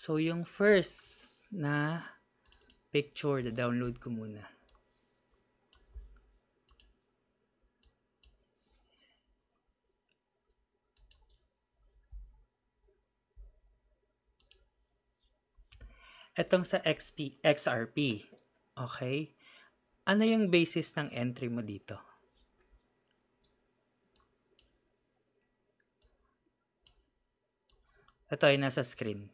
So, yung first na picture, download ko muna. Itong sa XRP. Okay? Ano yung basis ng entry mo dito? Ito ay nasa screen.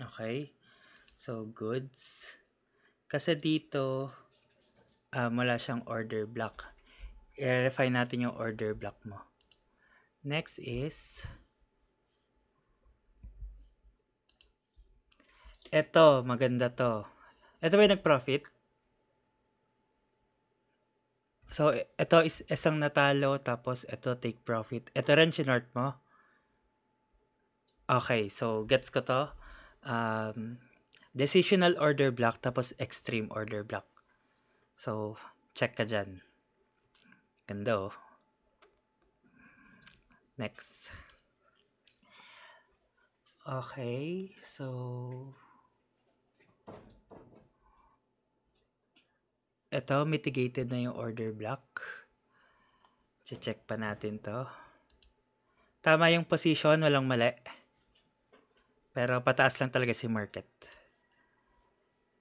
Okay? So, goods. Kasi dito, wala siyang order block. I-refine natin yung order block mo. Next is, eto, maganda to. Ito ba yung nag-profit? So, ito is isang natalo, tapos ito take profit. Ito rin chinort mo? Okay, so gets ko to. Decisional order block, tapos extreme order block. So, check ka dyan. Ganda oh. Next. Okay, so ito, mitigated na yung order block. Check pa natin to. Tama yung position, walang mali. Pero pataas lang talaga si market.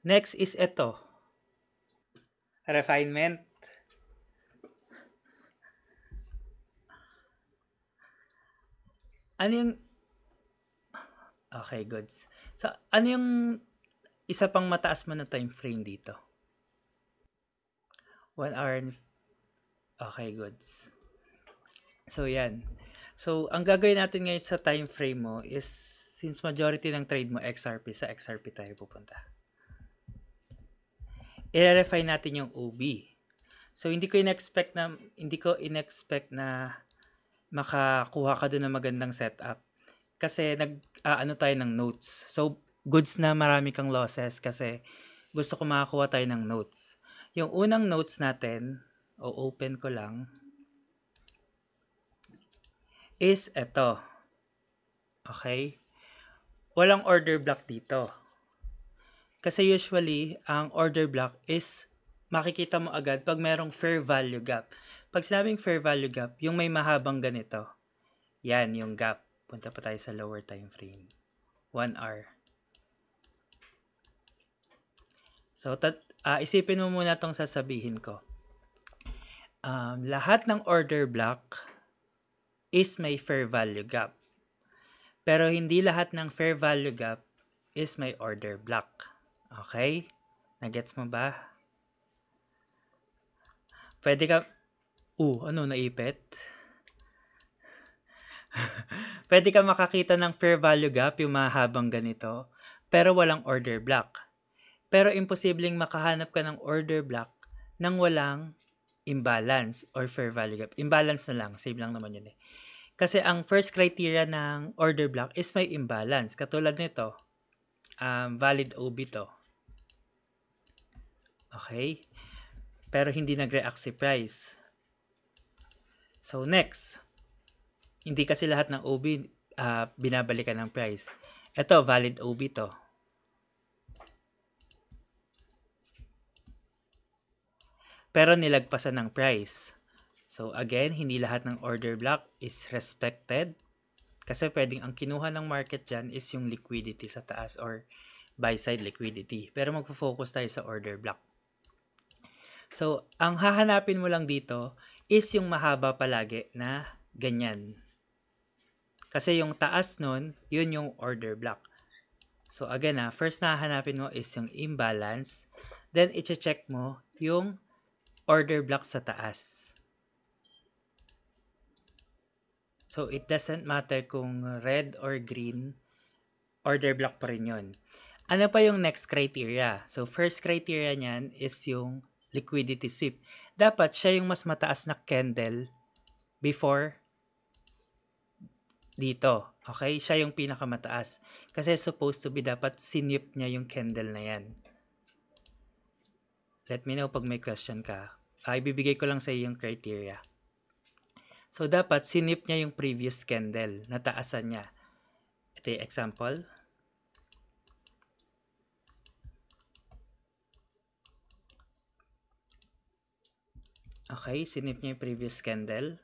Next is ito. Refinement. Ano yung... Okay, goods. So, ano yung isa pang mataas mo na time frame dito? 1 hour and... Okay, goods. So, yan. So, ang gagawin natin ngayon sa time frame mo is, since majority ng trade mo XRP, sa XRP tayo pupunta. I-refine natin yung OB. So, hindi ko in-expect na makakuha ka doon ng magandang setup. Kasi ano tayo ng notes. So, goods na marami kang losses kasi gusto ko makakuha tayo ng notes. Yung unang notes natin, open ko lang, is ito. Okay? Walang order block dito. Kasi usually, ang order block is makikita mo agad pag merong fair value gap. Pag sinabing fair value gap, yung may mahabang ganito. Yan, yung gap. Punta pa tayo sa lower time frame. 1 hour. So, isipin mo muna itong sasabihin ko. Lahat ng order block is may fair value gap. Pero hindi lahat ng fair value gap is may order block. Okay? Nagets mo ba? Pwede ka... naipit? Pwede ka makakita ng fair value gap, yung mahabang ganito, pero walang order block. Pero imposibleng makahanap ka ng order block nang walang imbalance or fair value gap. Imbalance na lang, same lang naman yun eh. Kasi ang first criteria ng order block is may imbalance. Katulad nito, valid OB to. Okay? Pero hindi nag-react si price. So next, hindi kasi lahat ng OB binabalikan ng price. Ito, valid OB to. Pero nilagpasan ng price. So again, hindi lahat ng order block is respected. Kasi pwedeng ang kinuha ng market dyan is yung liquidity sa taas or buy side liquidity. Pero magpo-focus tayo sa order block. So, ang hahanapin mo lang dito is yung mahaba palagi na ganyan. Kasi yung taas nun, yun yung order block. So again first na hahanapin mo is yung imbalance. Then, i-check mo yung order block sa taas. So, it doesn't matter kung red or green, order block pa rin yun. Ano pa yung next criteria? So, first criteria niyan is yung liquidity sweep. Dapat siya yung mas mataas na candle before dito. Okay? Siya yung pinakamataas. Kasi supposed to be dapat sinip niya yung candle na yan. Let me know pag may question ka. Ibibigay ko lang sa iyo yung criteria. So, dapat sinip niya yung previous candle. Nataasan niya. Ito yung example. Okay, sinip niya yung previous candle.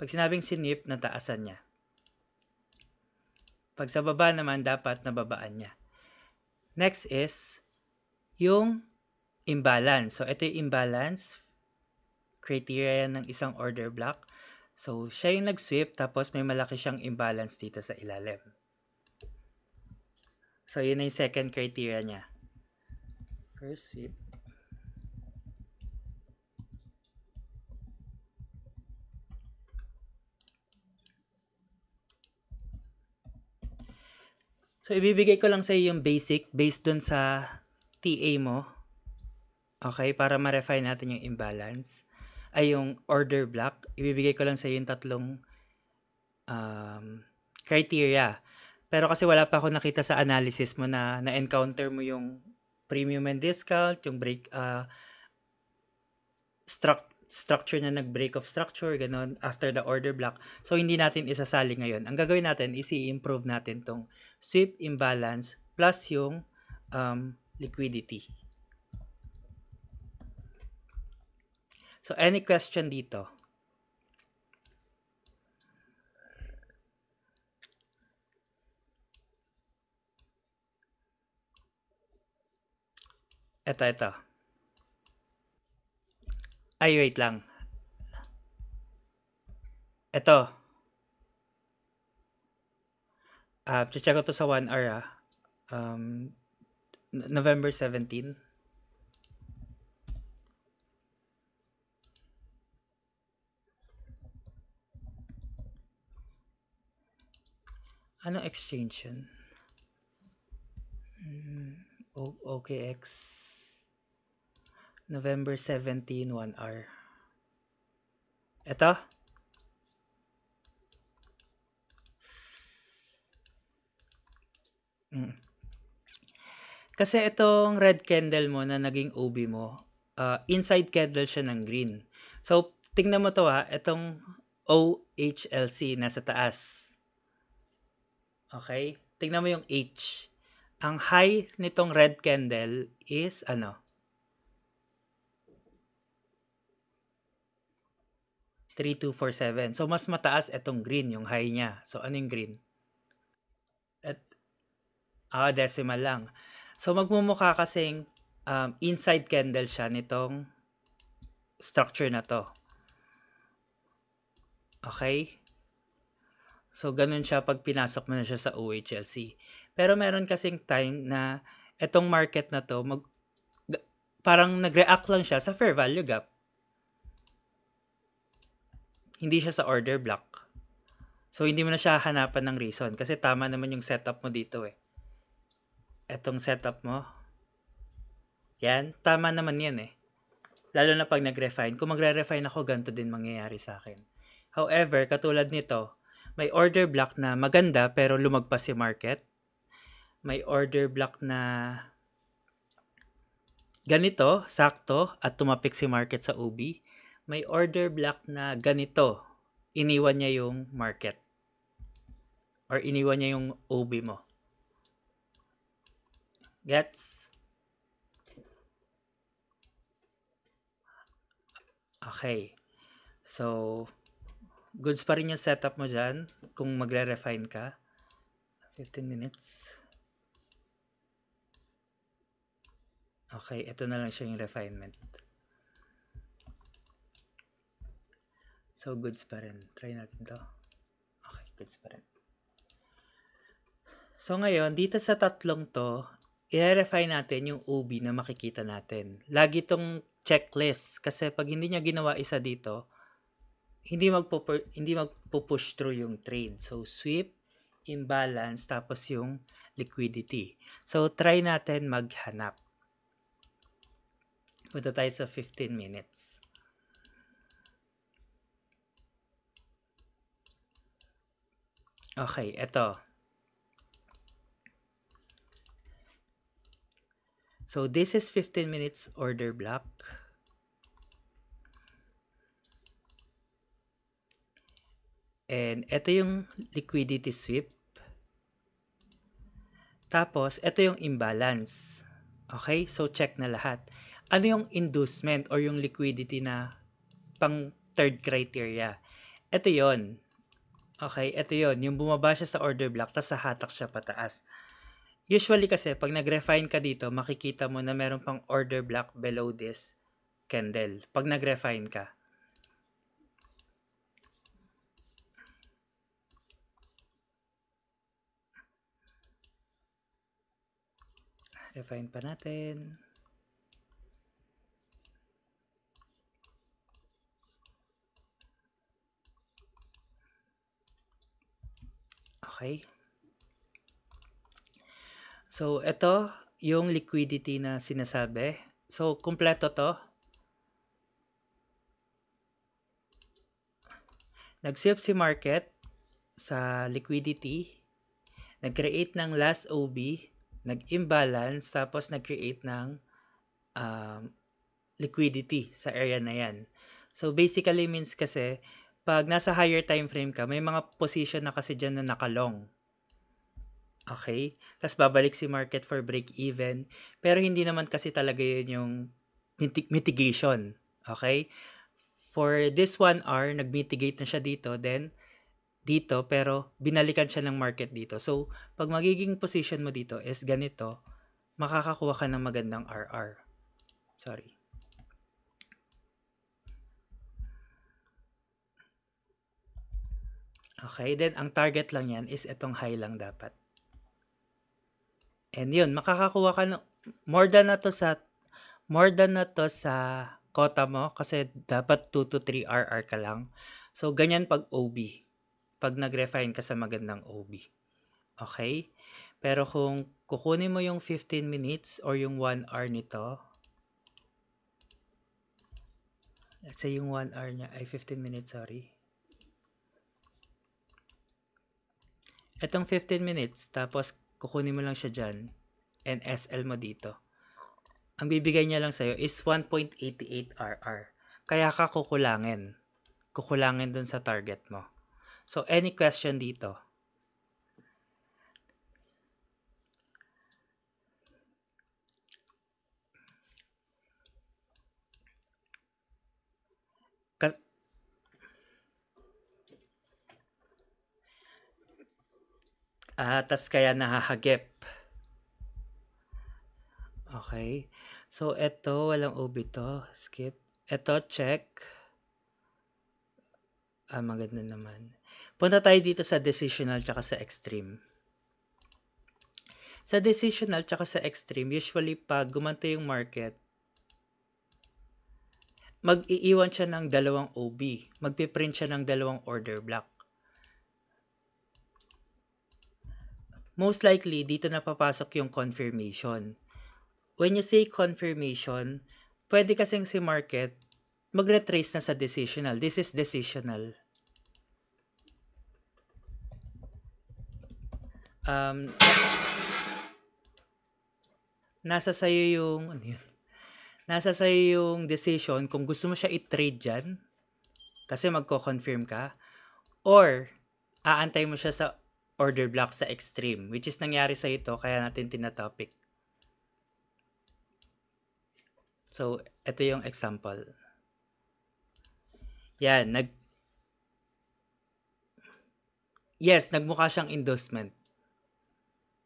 Pag sinabing sinip, nataasan niya. Pag sa baba naman, dapat nababaan niya. Next is yung imbalance. So, ito yung imbalance. Criteria ng isang order block. So, siya yung nag-sweep, tapos may malaki siyang imbalance dito sa ilalim. So, yun na yung second criteria niya. First sweep. So, ibibigay ko lang sa iyo yung basic based dun sa TA mo. Okay, para ma-refine natin yung imbalance. Ay, yung order block. Ibibigay ko lang sa iyo yung tatlong criteria. Pero kasi wala pa ako nakita sa analysis mo na na-encounter mo yung premium and discount, yung break, structure na nag-break of structure, ganun, after the order block. So, hindi natin isasali ngayon. Ang gagawin natin is i-improve natin tong sweep imbalance plus yung liquidity. So, any question dito? Ito. Ay, wait lang. Ito. Check ko to sa 1 hour November 17. Anong exchange yun? OKX. November 17, 1 hour. Ito? Kasi itong red candle mo na naging OB mo, inside candle siya ng green. So, tingnan mo to itong OHLC nasa taas. Okay? Tingnan mo yung H. Ang high nitong red candle is ano? 3247. So, mas mataas itong green, yung high niya. So, ano yung green? Decimal lang. So, magmumukha kasing inside candle siya nitong structure na to. Okay? So, ganun siya pag pinasok mo na siya sa OHLC. Pero meron kasing time na itong market na to, parang nag-react lang siya sa fair value gap. Hindi siya sa order block. So, hindi mo na siya hanapan ng reason kasi tama naman yung setup mo dito eh. Etong setup mo, yan, tama naman yan eh. Lalo na pag nag-refine. Kung magre-refine ako, ganito din mangyayari sa akin. However, katulad nito, may order block na maganda pero lumagpas si market. May order block na ganito, sakto, at tumapik si market sa OB. May order block na ganito, iniwan niya yung market. Or iniwan niya yung OB mo. Gets? Okay. So, goods pa rin yung setup mo dyan kung magre-refine ka. 15 minutes. Okay, ito na lang siya yung refinement. So, goods pa rin. Try natin to. Okay, goods pa rin. So, ngayon, dito sa tatlong to, i-refine natin yung OB na makikita natin. Lagi itong checklist kasi pag hindi niya ginawa isa dito, hindi magpo-push through yung trade. So, sweep, imbalance, tapos yung liquidity. So, try natin maghanap. Punta tayo sa 15 minutes. Okay, eto. So this is 15 minutes order block. And ito yung liquidity sweep. Tapos, ito yung imbalance. Okay? So, check na lahat. Ano yung inducement or yung liquidity na pang third criteria? Ito yon. Okay? Ito yon. Yung bumaba siya sa order block, tapos hatak siya pataas. Usually kasi, pag nag-refine ka dito, makikita mo na meron pang order block below this candle. Pag nag-refine ka. Refine pa natin. Okay. So, ito yung liquidity na sinasabi. So, kumpleto to. Nag-sweep si market sa liquidity, nag-create ng last OB, nag-imbalance, tapos nag-create ng liquidity sa area na yan. So, basically means kasi, pag nasa higher time frame ka, may mga position na kasi dyan na nakalong. Okay? Tapos babalik si market for break even. Pero hindi naman kasi talaga yun yung mitigation. Okay? For this 1 hour, nag-mitigate na siya dito. Then, dito, pero binalikan siya ng market dito. So, pag magiging position mo dito is ganito, makakakuha ka ng magandang RR. Sorry. Okay, then ang target lang yan is itong high lang dapat. And yun, makakakuha ka ng more than na to sa quota mo kasi dapat 2 to 3 RR ka lang. So, ganyan pag OB. Pag nag-refine ka sa magandang OB. Okay? Pero kung kukunin mo yung 15 minutes or yung 1 hour nito, let's say yung 1 hour niya ay 15 minutes, sorry. Itong 15 minutes, tapos kukunin mo lang siya dyan, and SL mo dito. Ang bibigay niya lang sa'yo is 1.88 RR. Kaya ka kukulangin. Kukulangin dun sa target mo. So, any question dito? Tas kaya nahahagip. Okay. So, eto, walang OB to. Skip. Eto, check. Maganda naman. Punta tayo dito sa decisional tsaka sa extreme. Sa decisional tsaka sa extreme, usually pag gumanto yung market, mag-iiwan siya ng dalawang OB. Magpiprint siya ng dalawang order block. Most likely, dito na papasok yung confirmation. When you say confirmation, pwede kasing si market magretrace na sa decisional. This is decisional. Nasa sayo yung nasa sayo yung decision kung gusto mo siya i-trade dyan kasi magko-confirm ka or aantay mo siya sa order block sa extreme, which is nangyari sa ito kaya natin tinatopic. So, ito yung example. Yan, yes, nagmukha siyang endorsement.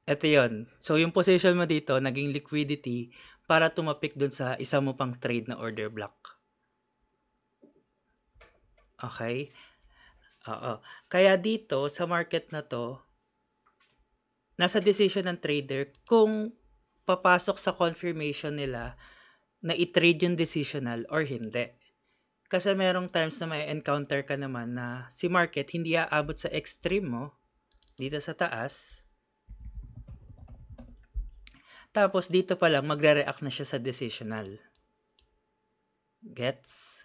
Ito yon. So, yung position mo dito, naging liquidity para tumapik dun sa isa mo pang trade na order block. Okay? Oo. Kaya dito, sa market na to, nasa decision ng trader kung papasok sa confirmation nila na i-trade yung decisional or hindi. Kasi merong times na may encounter ka naman na si market hindi aabot sa extreme mo dito sa taas. Tapos dito pa lang magre-react na siya sa decisional. Gets?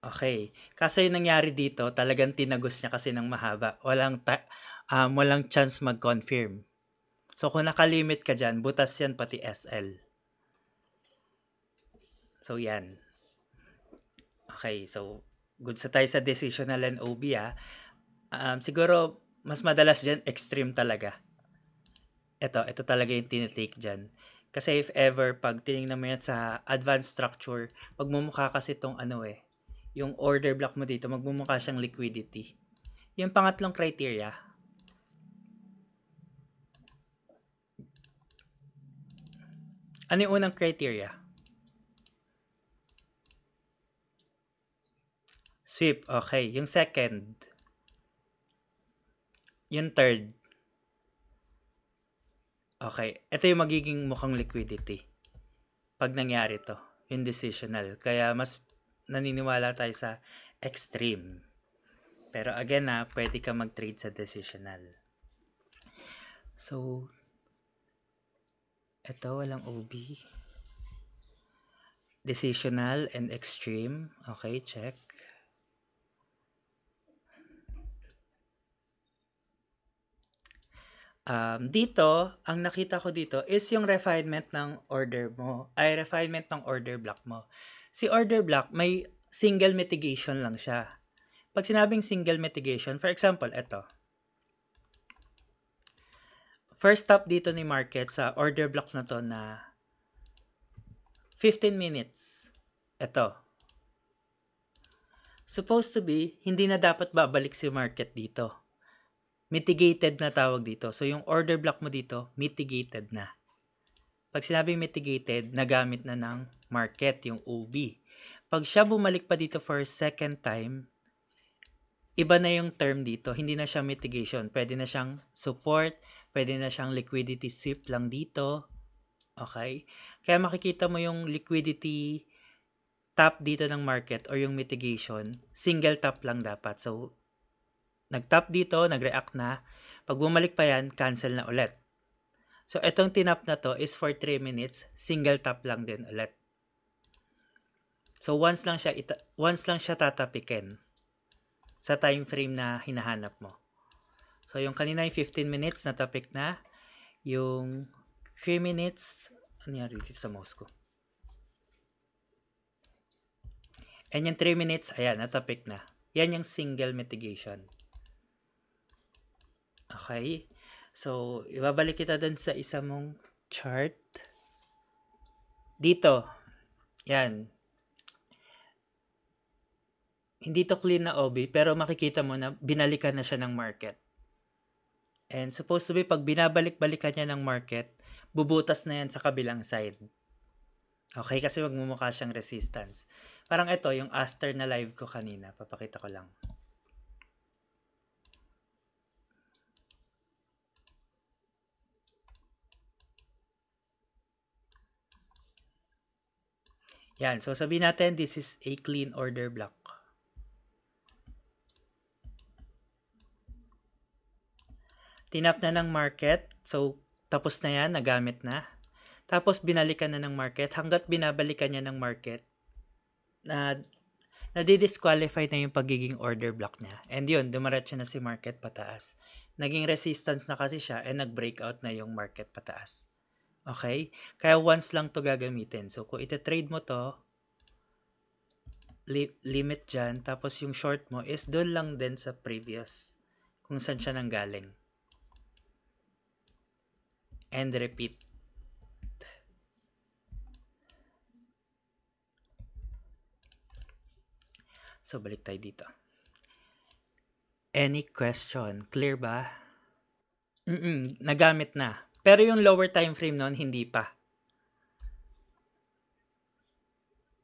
Okay. Kaso yung nangyari dito, talagang tinagos niya kasi ng mahaba. Walang chance mag-confirm. So, kung nakalimit ka dyan, butas yan pati SL. So, yan. Okay, so, good sa tayo sa decisional and OB, siguro, mas madalas dyan, extreme talaga. Ito talaga yung tinitake dyan. Kasi if ever, pag tinignan mo yan sa advanced structure, magmumukha kasi itong yung order block mo dito, magmumukha siyang liquidity. Yung pangatlong criteria, ano yung unang criteria? Sweep, okay. Yung second, yung third, okay. Ito yung magiging mukhang liquidity. Pag nangyari to, yung decisional. Kaya mas naniniwala tayo sa extreme. Pero again pwede ka mag-trade sa decisional. So, ito walang OB. Decisional and extreme. Okay, check. Dito, ang nakita ko dito is yung refinement ng order mo, refinement ng order block mo. Si order block, may single mitigation lang siya. Pag sinabing single mitigation, for example, ito. First stop dito ni market sa order block na to na 15 minutes. Ito. Supposed to be, hindi na dapat babalik si market dito. Mitigated na tawag dito. So, yung order block mo dito, mitigated na. Pag sinabing mitigated, nagamit na ng market, yung OB. Pag siya bumalik pa dito for second time, iba na yung term dito. Hindi na siya mitigation. Pwede na siyang support, pwede na siyang liquidity sweep lang dito. Okay? Kaya makikita mo yung liquidity tap dito ng market or yung mitigation, single tap lang dapat. So, nag-tap dito, nag-react na. Pag bumalik pa yan, cancel na ulit. So, itong tinap na to is for 3 minutes. Single tap lang din ulit. So, once lang siya tatapikin sa time frame na hinahanap mo. So, yung kanina yung 15 minutes, natapik na. Yung 3 minutes, ano yan dito sa mouse ko? And yung 3 minutes, ayan, natapik na. Yan yung single mitigation. Okay. So, ibabalik kita dun sa isa mong chart. Dito. Yan. Hindi to clean na OB, pero makikita mo na binalikan na siya ng market. And supposed to be, pag binabalik-balikan niya ng market, bubutas na yan sa kabilang side. Okay, kasi magmumukha siyang resistance. Parang ito, yung Aster na live ko kanina. Papakita ko lang. Yan, so sabihin natin, this is a clean order block. Tinap na ng market, so tapos na yan, nagamit na. Tapos binalikan na ng market, hanggat binabalikan niya ng market, nadi-disqualify na yung pagiging order block niya. And yun, dumaratsa na si market pataas. Naging resistance na kasi siya and nag-breakout na yung market pataas. Okay? Kaya once lang to gagamitin. So, kung ita-trade mo to, limit dyan, tapos yung short mo is doon lang din sa previous kung saan siya nanggaling. And repeat. So, balik tayo dito. Any question? Clear ba? Nagamit na. Pero yung lower time frame nun, hindi pa.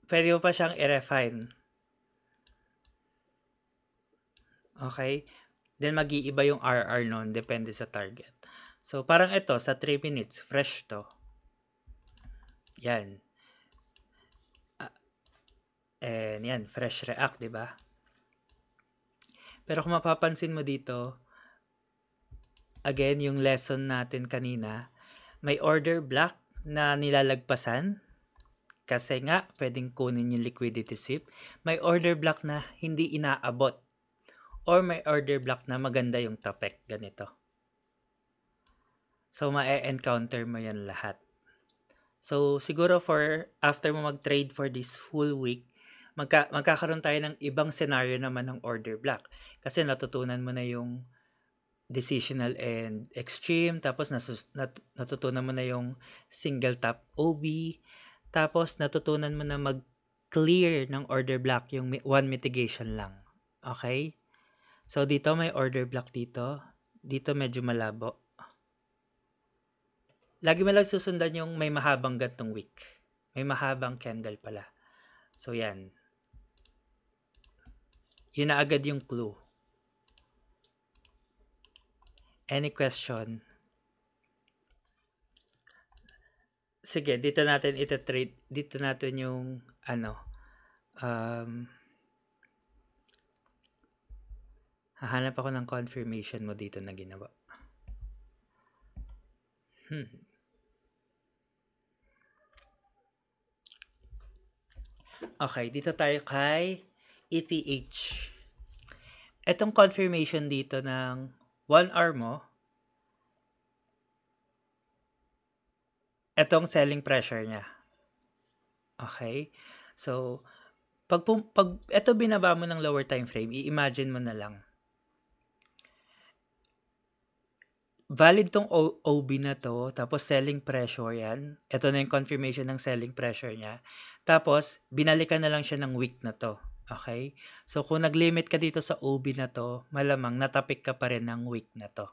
Pwede mo pa siyang i-refine. Okay? Then, mag-iiba yung RR nun. Depende sa target. So, parang ito, sa 3 minutes, fresh to. Yan. And yan, fresh react, di ba? Pero kung mapapansin mo dito, again, yung lesson natin kanina, may order block na nilalagpasan. Kasi nga, pwedeng kunin yung liquidity sweep. May order block na hindi inaabot. Or may order block na maganda yung topek. Ganito. So, ma-encounter mo yan lahat. So, siguro after mo mag-trade for this full week, magkakaroon tayo ng ibang scenario naman ng order block. Kasi natutunan mo na yung decisional and extreme, tapos natutunan mo na yung single top OB, tapos natutunan mo na mag-clear ng order block, yung one mitigation lang. Okay? So, dito may order block dito. Dito medyo malabo. Lagi mo lang susundan yung may mahabang gantong wick. May mahabang candle pala. So, yan. Yun na agad yung clue. Any question? Sige, dito natin ita-trade. Dito natin yung hahanap ako ng confirmation mo dito na ginawa. Okay, dito tayo kay ETH. Etong confirmation dito ng 1 hour mo, etong selling pressure niya. Okay? So, pag eto binaba mo ng lower time frame, i-imagine mo na lang. Valid tong OB na to, tapos selling pressure yan. Ito na yung confirmation ng selling pressure niya. Tapos, binalikan na lang siya ng wick na to. Okay? So, kung nag-limit ka dito sa OB na to, malamang natapik ka pa rin ng wick na to.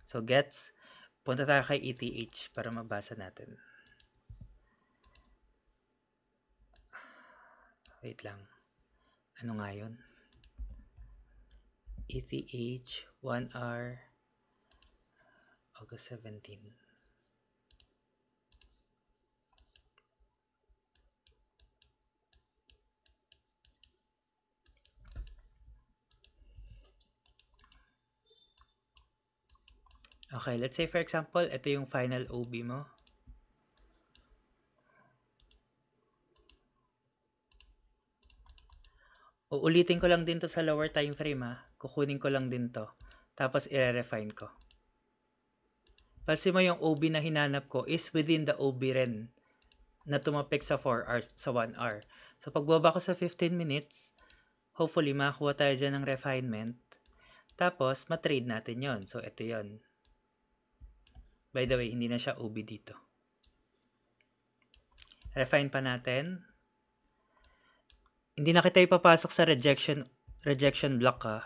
So, gets? Punta tayo kay ETH para mabasa natin. Wait lang. Ano nga yun? ETH, 1 hour, August 17. Okay, let's say for example, ito yung final OB mo. Uulitin ko lang din to sa lower time frame ha. Kukunin ko lang din to. Tapos i-refine ko. Pansin mo yung OB na hinanap ko is within the OB rin na tumapik sa 4 hours, sa 1 hour. So pagbaba ko sa 15 minutes, hopefully makakuha tayo dyan ng refinement. Tapos matrade natin yon. So ito yon. By the way, hindi na siya OB dito. Refine pa natin. Hindi na kita ipapasok sa rejection block ha.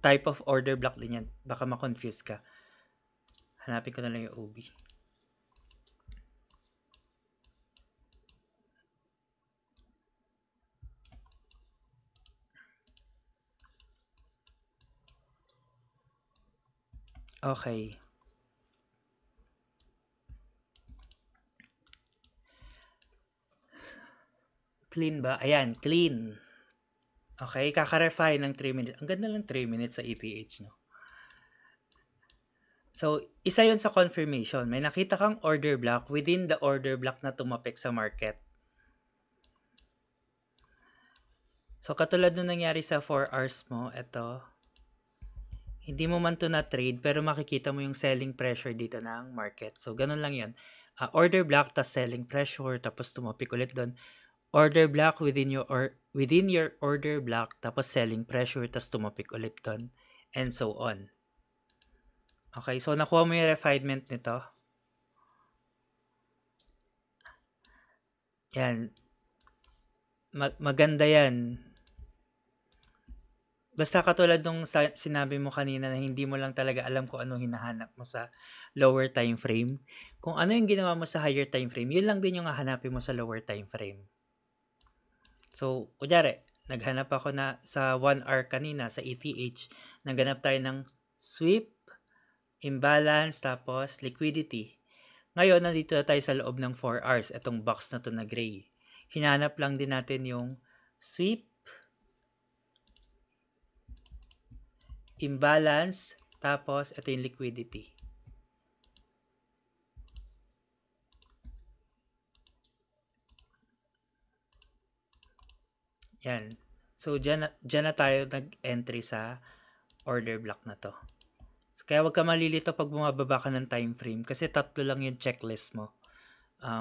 Type of order block din yan. Baka ma-confuse ka. Hanapin ko na lang yung OB. Okay. Clean ba? Ayan, clean. Okay, kaka-refine ng 3 minutes. Ang ganda lang 3 minutes sa ETH, no? So, isa yun sa confirmation. May nakita kang order block within the order block na tumapik sa market. So, katulad nung nangyari sa 4 hours mo, ito, hindi mo man to na trade, pero makikita mo yung selling pressure dito ng market. So, ganun lang yun. Order block, tas selling pressure, tapos tumapik ulit doon. Order block within your order block, tapos selling pressure, tas tumapik ulit doon. And so on. Okay, so nakuha mo yung refinement nito. Yan. Maganda yan. Basta katulad nung sinabi mo kanina na hindi mo lang talaga alam kung ano hinahanap mo sa lower time frame. Kung ano yung ginawa mo sa higher time frame, yun lang din yung hahanapin mo sa lower time frame. So, kunyari, naghanap ako na sa 1 hour kanina sa ETH, naghanap tayo ng sweep, imbalance, tapos liquidity. Ngayon, nandito na tayo sa loob ng 4 hours, itong box na to na gray. Hinanap lang din natin yung sweep, imbalance, tapos ito yung Yan. So, dyan na tayo nag-entry sa order block na to. So, kaya wag ka malilito pag bumababa ka ng time frame kasi tatlo lang yung checklist mo.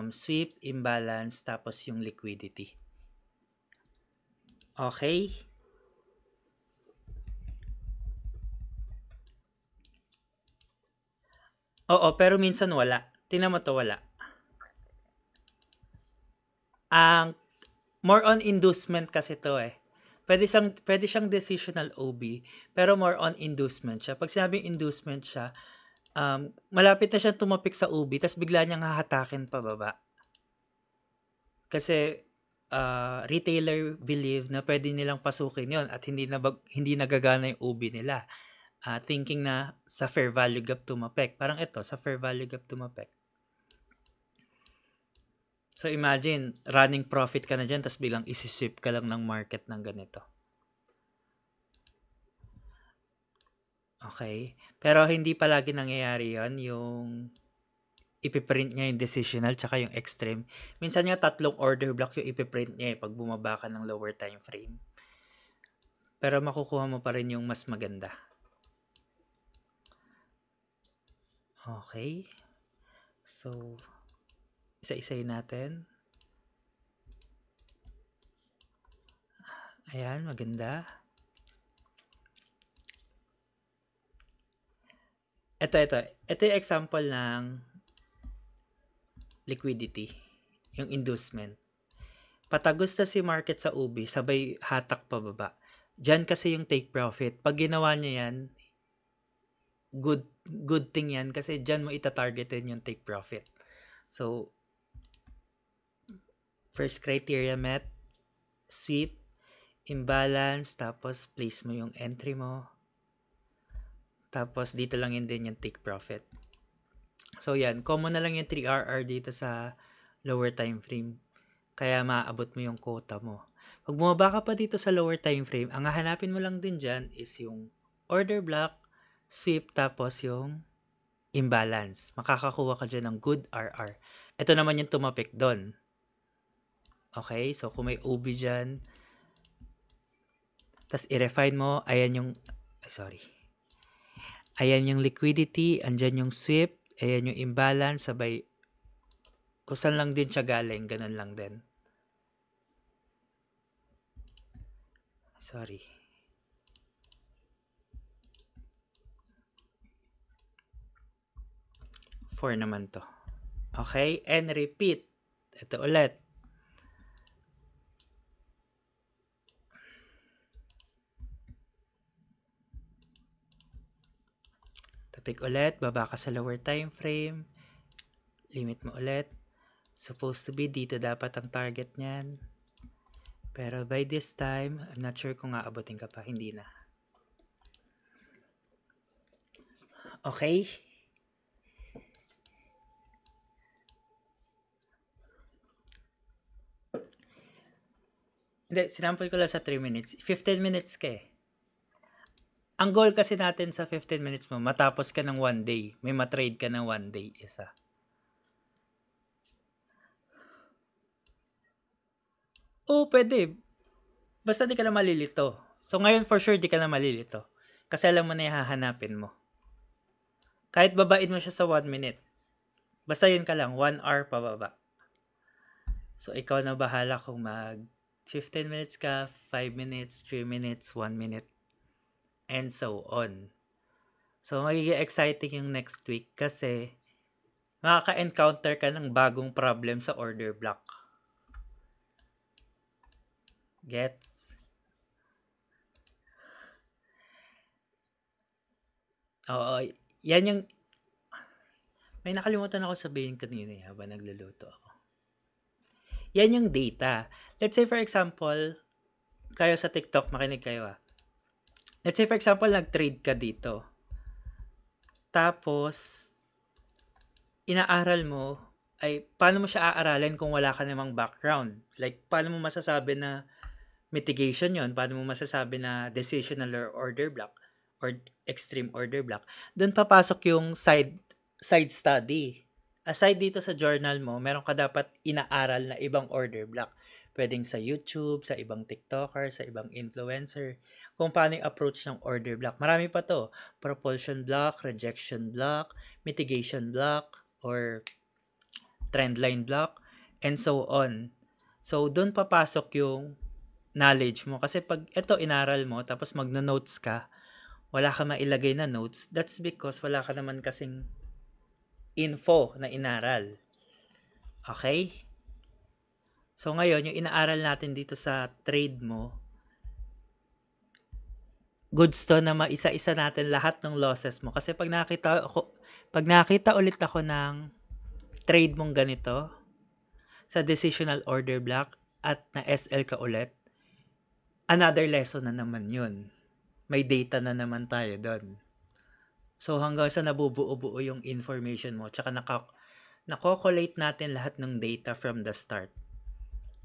Sweep, imbalance, tapos yung liquidity. Okay? Oo, pero minsan wala. Tingnan mo to, wala. Ang more on inducement kasi to eh. Pwede siyang decisional OB, pero more on inducement siya. Pag sinabing inducement siya, malapit na siyang tumapik sa OB, tapos bigla niyang hahatakin pababa. Kasi retailer believe na pwede nilang pasukin yon at hindi nagagana yung OB nila. Thinking na sa fair value gap tumapik. Parang ito, sa fair value gap tumapik. So imagine, running profit ka na dyan, tapos bilang isisweep ka lang ng market ng ganito. Okay? Pero hindi palagi nangyayari yon, yung ipiprint niya yung decisional tsaka yung extreme. Minsan nga 3 order block yung ipiprint niya pag bumaba ka ng lower time frame. Pero makukuha mo pa rin yung mas maganda. Okay? So, isa-isayin natin. Ayan, maganda. Ito yung example ng liquidity, yung inducement. Patagos na si market sa UB, sabay hatak pababa. Diyan kasi yung take profit. Pag ginawa niya yan, good thing yan kasi diyan mo itatargetin yung take profit. So, first criteria met, sweep, imbalance, tapos place mo yung entry mo. Tapos dito lang yun din yung take profit. So yan, common na lang yung 3RR dito sa lower time frame. Kaya maaabot mo yung quota mo. Pag bumaba ka pa dito sa lower time frame, ang hahanapin mo lang din dyan is yung order block, sweep, tapos yung imbalance. Makakakuha ka dyan ng good RR. Ito naman yung tumapik doon. Okay? So kung may OB dyan, tas i-refine mo, ayan yung, ayan yung liquidity, andyan yung sweep, ayan yung imbalance, sabay, kusan lang din siya galing, ganun lang din. Sorry. Four naman to. Okay? And repeat. Ito ulit. Tapik ulit. Baba ka sa lower time frame. Limit mo ulit. Supposed to be dito dapat ang target niyan. Pero by this time, I'm not sure kung aabotin ka pa. Hindi na. Okay? Hindi, sinample ko lang sa 3 minutes. 15 minutes ka eh. Ang goal kasi natin sa 15 minutes mo, matapos ka ng 1 day. May matrade ka ng 1 day isa. Oo, pwede. Basta di ka na malilito. So ngayon for sure di ka na malilito. Kasi alam mo na hahanapin mo. Kahit babain mo siya sa 1 minute. Basta yun ka lang, 1 hour pababa. So ikaw na bahala kung mag 15 minutes ka, 5 minutes, 3 minutes, 1 minute, and so on. So magiging exciting yung next week kasi makaka-encounter ka ng bagong problem sa order block. Gets? Oo, yan yung may nakalimutan ako sabihin kanina habang nagluluto ako. Yan yung data. Let's say for example, kayo sa TikTok, makinig kayo Let's say for example, nag-trade ka dito. Tapos, inaaral mo, ay paano mo siya aaralin kung wala ka namang background? Like, paano mo masasabi na mitigation yon? Paano mo masasabi na decisional or order block or extreme order block? Doon papasok yung side study. Aside dito sa journal mo, meron ka dapat inaaral na ibang order block. pwedeng sa YouTube, sa ibang TikToker, sa ibang influencer, kung paano yung approach ng order block. Marami pa to. Propulsion block, rejection block, mitigation block, or trendline block, and so on. So, doon papasok yung knowledge mo. Kasi pag ito inaral mo, tapos magno-notes ka, wala ka mailagay na notes, that's because wala ka naman kasing info na inaral. Okay? So, ngayon, yung inaaral natin dito sa trade mo, goods to na maisa-isa natin lahat ng losses mo. Kasi pag nakita ulit ako ng trade mong ganito, sa decisional order block, at na SL ka ulit, another lesson na naman yun. May data na naman tayo doon. So, hanggang sa nabubuo-buo yung information mo, tsaka nako-collate natin lahat ng data from the start.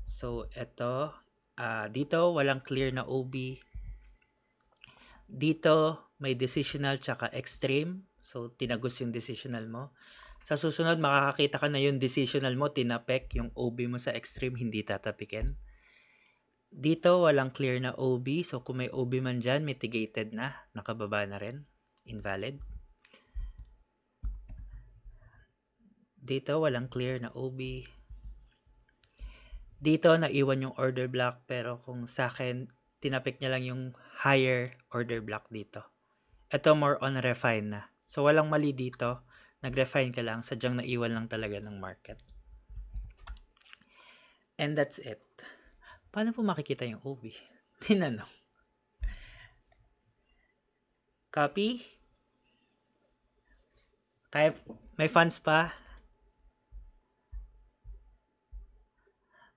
So, eto, dito, walang clear na OB. Dito, may decisional tsaka extreme. So, tinagos yung decisional mo. Sa susunod, makakakita ka na yung decisional mo, tinapek, yung OB mo sa extreme, hindi tatapikin. Dito, walang clear na OB. So, kung may OB man dyan, mitigated na. Nakababa na rin. Invalid. Dito, walang clear na OB. Dito, naiwan yung order block. Pero kung sa akin, tinapik niya lang yung higher order block dito. Ito, more on refine na. So, walang mali dito. Nag-refine ka lang. Sadyang naiwan lang talaga ng market. And that's it. Paano po makikita yung OB? Tinanong. Copy? Kaya, may funds pa?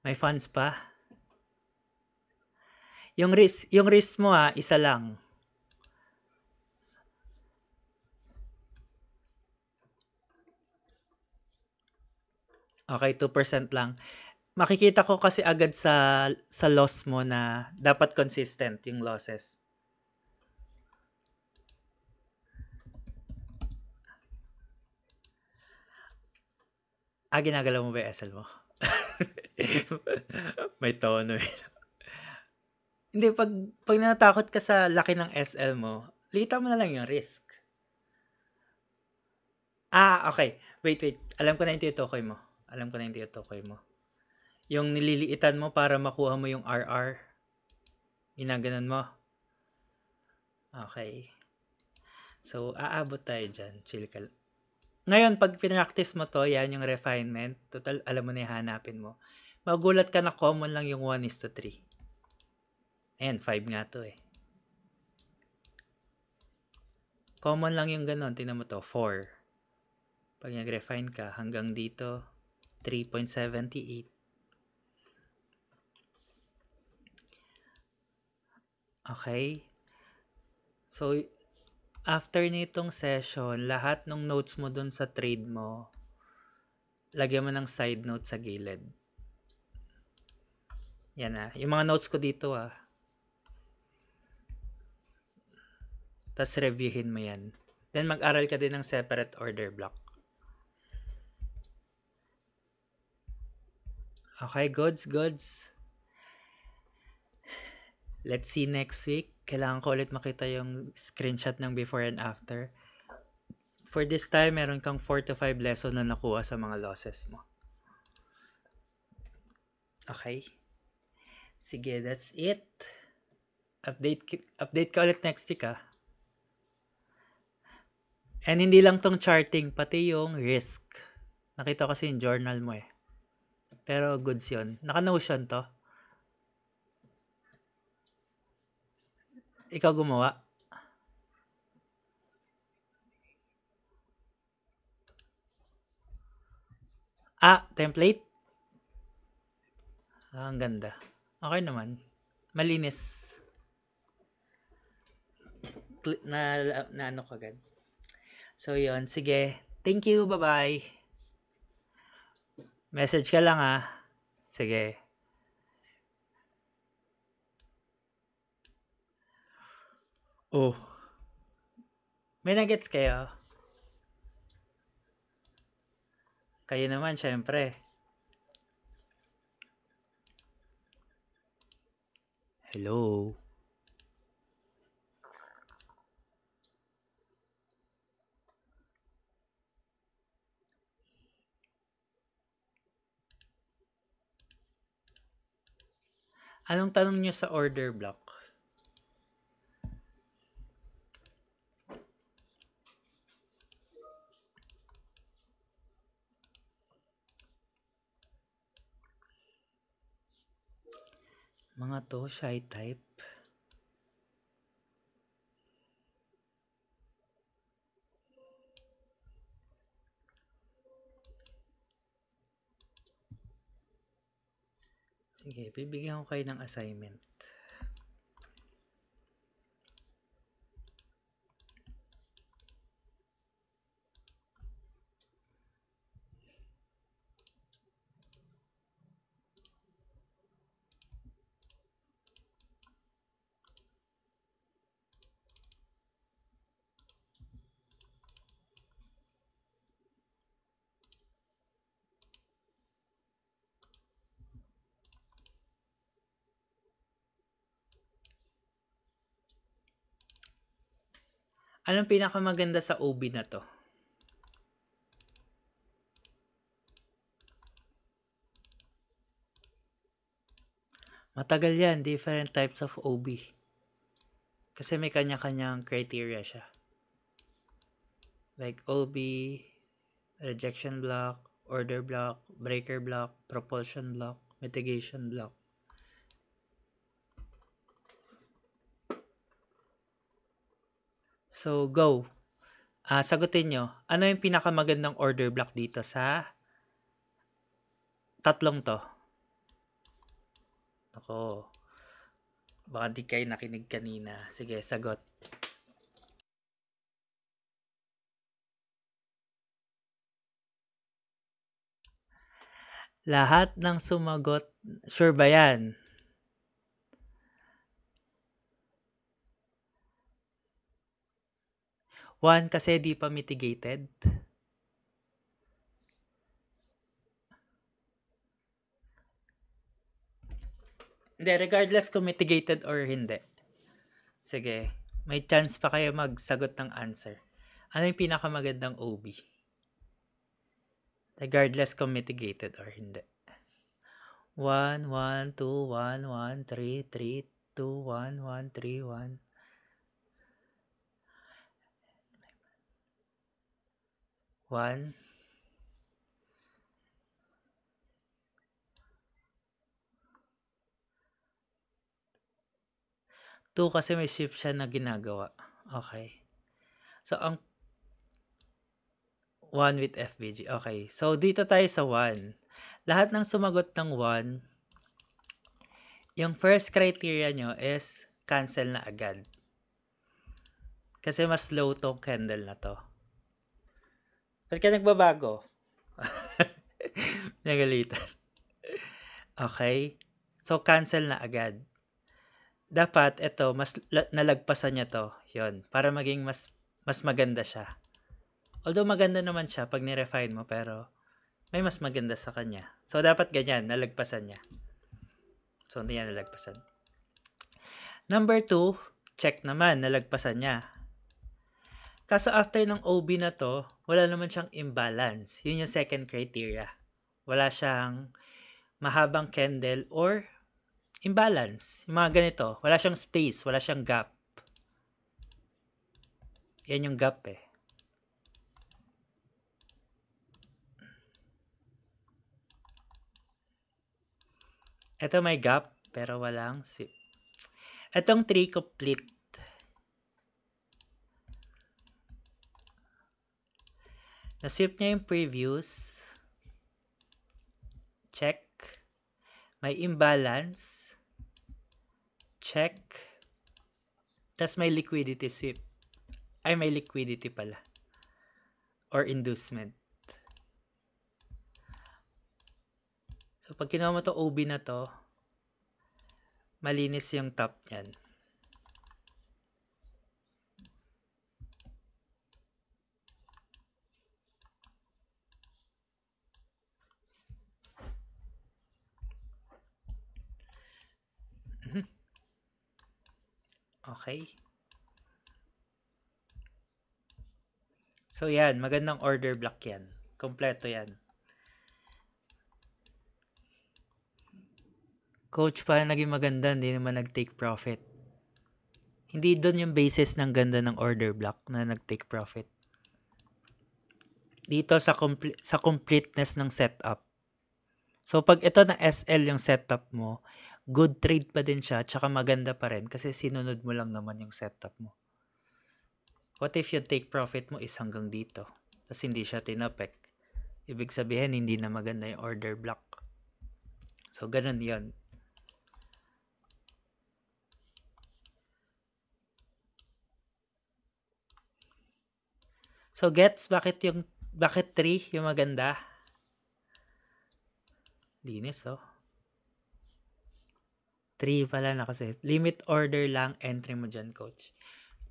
May funds pa? Yung risk mo isa lang. Okay, 2% lang. Makikita ko kasi agad sa loss mo na dapat consistent yung losses. Ginagalaw mo ba yung SL mo? May tono eh. Hindi, pag natatakot ka sa laki ng SL mo, lita mo na lang yung risk. Okay. Wait. Alam ko na yung tinutukoy mo. Yung nililiitan mo para makuha mo yung RR. Ginaganon mo. Okay. So, aabot tayo dyan. Chill ka. Ngayon, pag pinractice mo to, yan yung refinement. Total, alam mo na yung hanapin mo. Magulat ka na common lang yung 1:3. Ayan, 5 nga to eh. Common lang yung ganon. Tingnan mo to, 4. Pag nag-refine ka, hanggang dito, 3.78. Okay? So, after nitong session, lahat ng notes mo dun sa trade mo, lagyan mo ng side note sa gilid. Yan yung mga notes ko dito Tapos reviewin mo yan. Then mag-aral ka din ng separate order block. Okay, goods. Let's see next week. Kailangan ko ulit makita yung screenshot ng before and after. For this time, meron kang 4 to 5 lesson na nakuha sa mga losses mo. Okay? Sige, that's it. Update ka ulit next week And hindi lang tong charting, pati yung risk. Nakita kasi yung journal mo eh. Pero goods yun. Naka-Notion to. Ikaw gumawa. Template? Ang ganda. Okay naman. Malinis. Na ano kagad. So, yun. Sige. Thank you. Bye-bye. Message ka lang Sige. May nuggets kayo? Kayo naman, syempre. Hello? Anong tanong nyo sa order block? Mga to, shy type. Sige, bibigyan ko kayo ng assignment. Anong pinakamaganda sa OB na to? Matagal yan, different types of OB. Kasi may kanya-kanyang criteria siya. Like OB, rejection block, order block, breaker block, propulsion block, mitigation block. So, go. Sagutin nyo, ano yung pinakamagandang order block dito sa tatlong to? Ako, baka di kayo nakinig kanina. Sige, sagot. Lahat ng sumagot, sure ba yan? One, kasi di pa mitigated. Hindi, regardless kung mitigated or hindi. Sige, may chance pa kayo magsagot ng answer. Ano yung pinakamagandang OB? Regardless kung mitigated or hindi. 1, 1, 2, 1, 1, 3, 3, 2, 1, 1, 3, 1. 1. Two kasi may shift siya na ginagawa. Okay. So, ang 1 with FBG. Okay. So, dito tayo sa 1. Lahat ng sumagot ng 1, yung first criteria nyo is cancel na agad. Kasi mas low tong candle na to. Ba't ka nagbabago? Nagalitan. Okay. So, cancel na agad. Dapat, ito, mas nalagpasan niya to. Yun. Para maging mas maganda siya. Although maganda naman siya pag ni-refine mo, pero may mas maganda sa kanya. So, dapat ganyan, nalagpasan niya. So, hindi niya nalagpasan. Number 2, check naman, nalagpasan niya. Kaso after ng OB na to, wala naman siyang imbalance. Yun yung second criteria. Wala siyang mahabang candle or imbalance. Yung mga ganito, wala siyang space, wala siyang gap. Yan yung gap eh. Ito may gap, pero walang sweep. Itong 3 complete. Na-sweep niya yung previous. Check. May imbalance. Check. Tapos may liquidity sweep. Ay, may liquidity pala. Or inducement. So, pag kinuha mo to OB na to, malinis yung top niyan. Okay? So yan, magandang order block yan. Kompleto yan. Coach, pa naging maganda, hindi naman nag-take profit. Hindi doon yung basis ng ganda ng order block na nag-take profit. Dito sa completeness ng setup. So pag ito na SL yung setup mo, good trade pa din siya, tsaka maganda pa rin kasi sinunod mo lang naman yung setup mo. What if yung take profit mo is hanggang dito? Tapos hindi siya tinapek. Ibig sabihin, hindi na maganda yung order block. So, ganun yon. So, gets bakit 3 yung maganda? Linis, oh. 3 pala na kasi. Limit order lang, entry mo dyan, coach.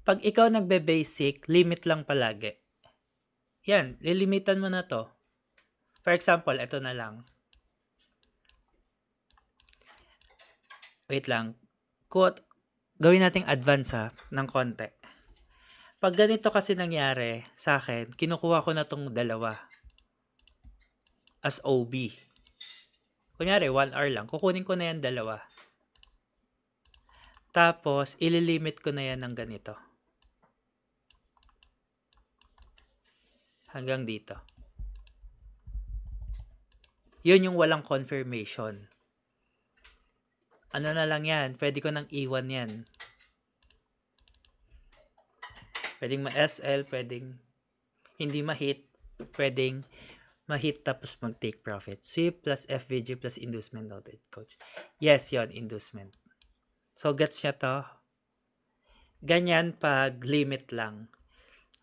Pag ikaw nagbe-basic, limit lang palagi. Yan, lilimitan mo na to. For example, ito na lang. Wait lang. Gawin nating advance ng konti. Pag ganito kasi nangyari sa akin, kinukuha ko na tong dalawa as OB. Kunyari, 1 hour lang. Kukunin ko na yan dalawa. Tapos, ililimit ko na yan ng ganito. Hanggang dito. Yun yung walang confirmation. Ano na lang yan? Pwede ko nang iwan yan. Pwedeng ma-SL, pwedeng hindi ma-hit, pwedeng ma-hit tapos mag-take profit. Sweep plus FVG plus inducement noted, coach. Yes, yon inducement. So, gets niya to? Ganyan pag limit lang.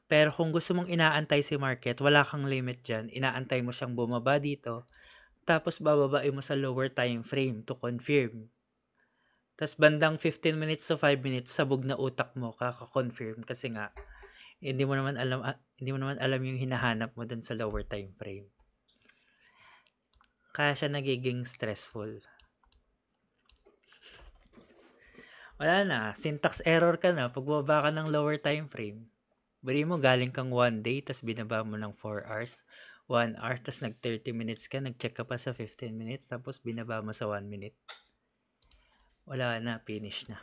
Pero kung gusto mong inaantay si market, wala kang limit dyan. Inaantay mo siyang bumaba dito. Tapos bababain mo sa lower time frame to confirm. Tapos bandang 15 minutes to 5 minutes, sabog na utak mo, kaka-confirm. Kasi nga, hindi mo naman alam yung hinahanap mo dun sa lower time frame. Kaya siya nagiging stressful. Wala na, syntax error ka na pag bumaba ka ng lower time frame. Bari mo galing kang 1 day, tas binaba mo ng 4 hours, 1 hour, tas nag 30 minutes ka, nag-check ka pa sa 15 minutes, tapos binaba mo sa 1 minute. Wala na, finish na.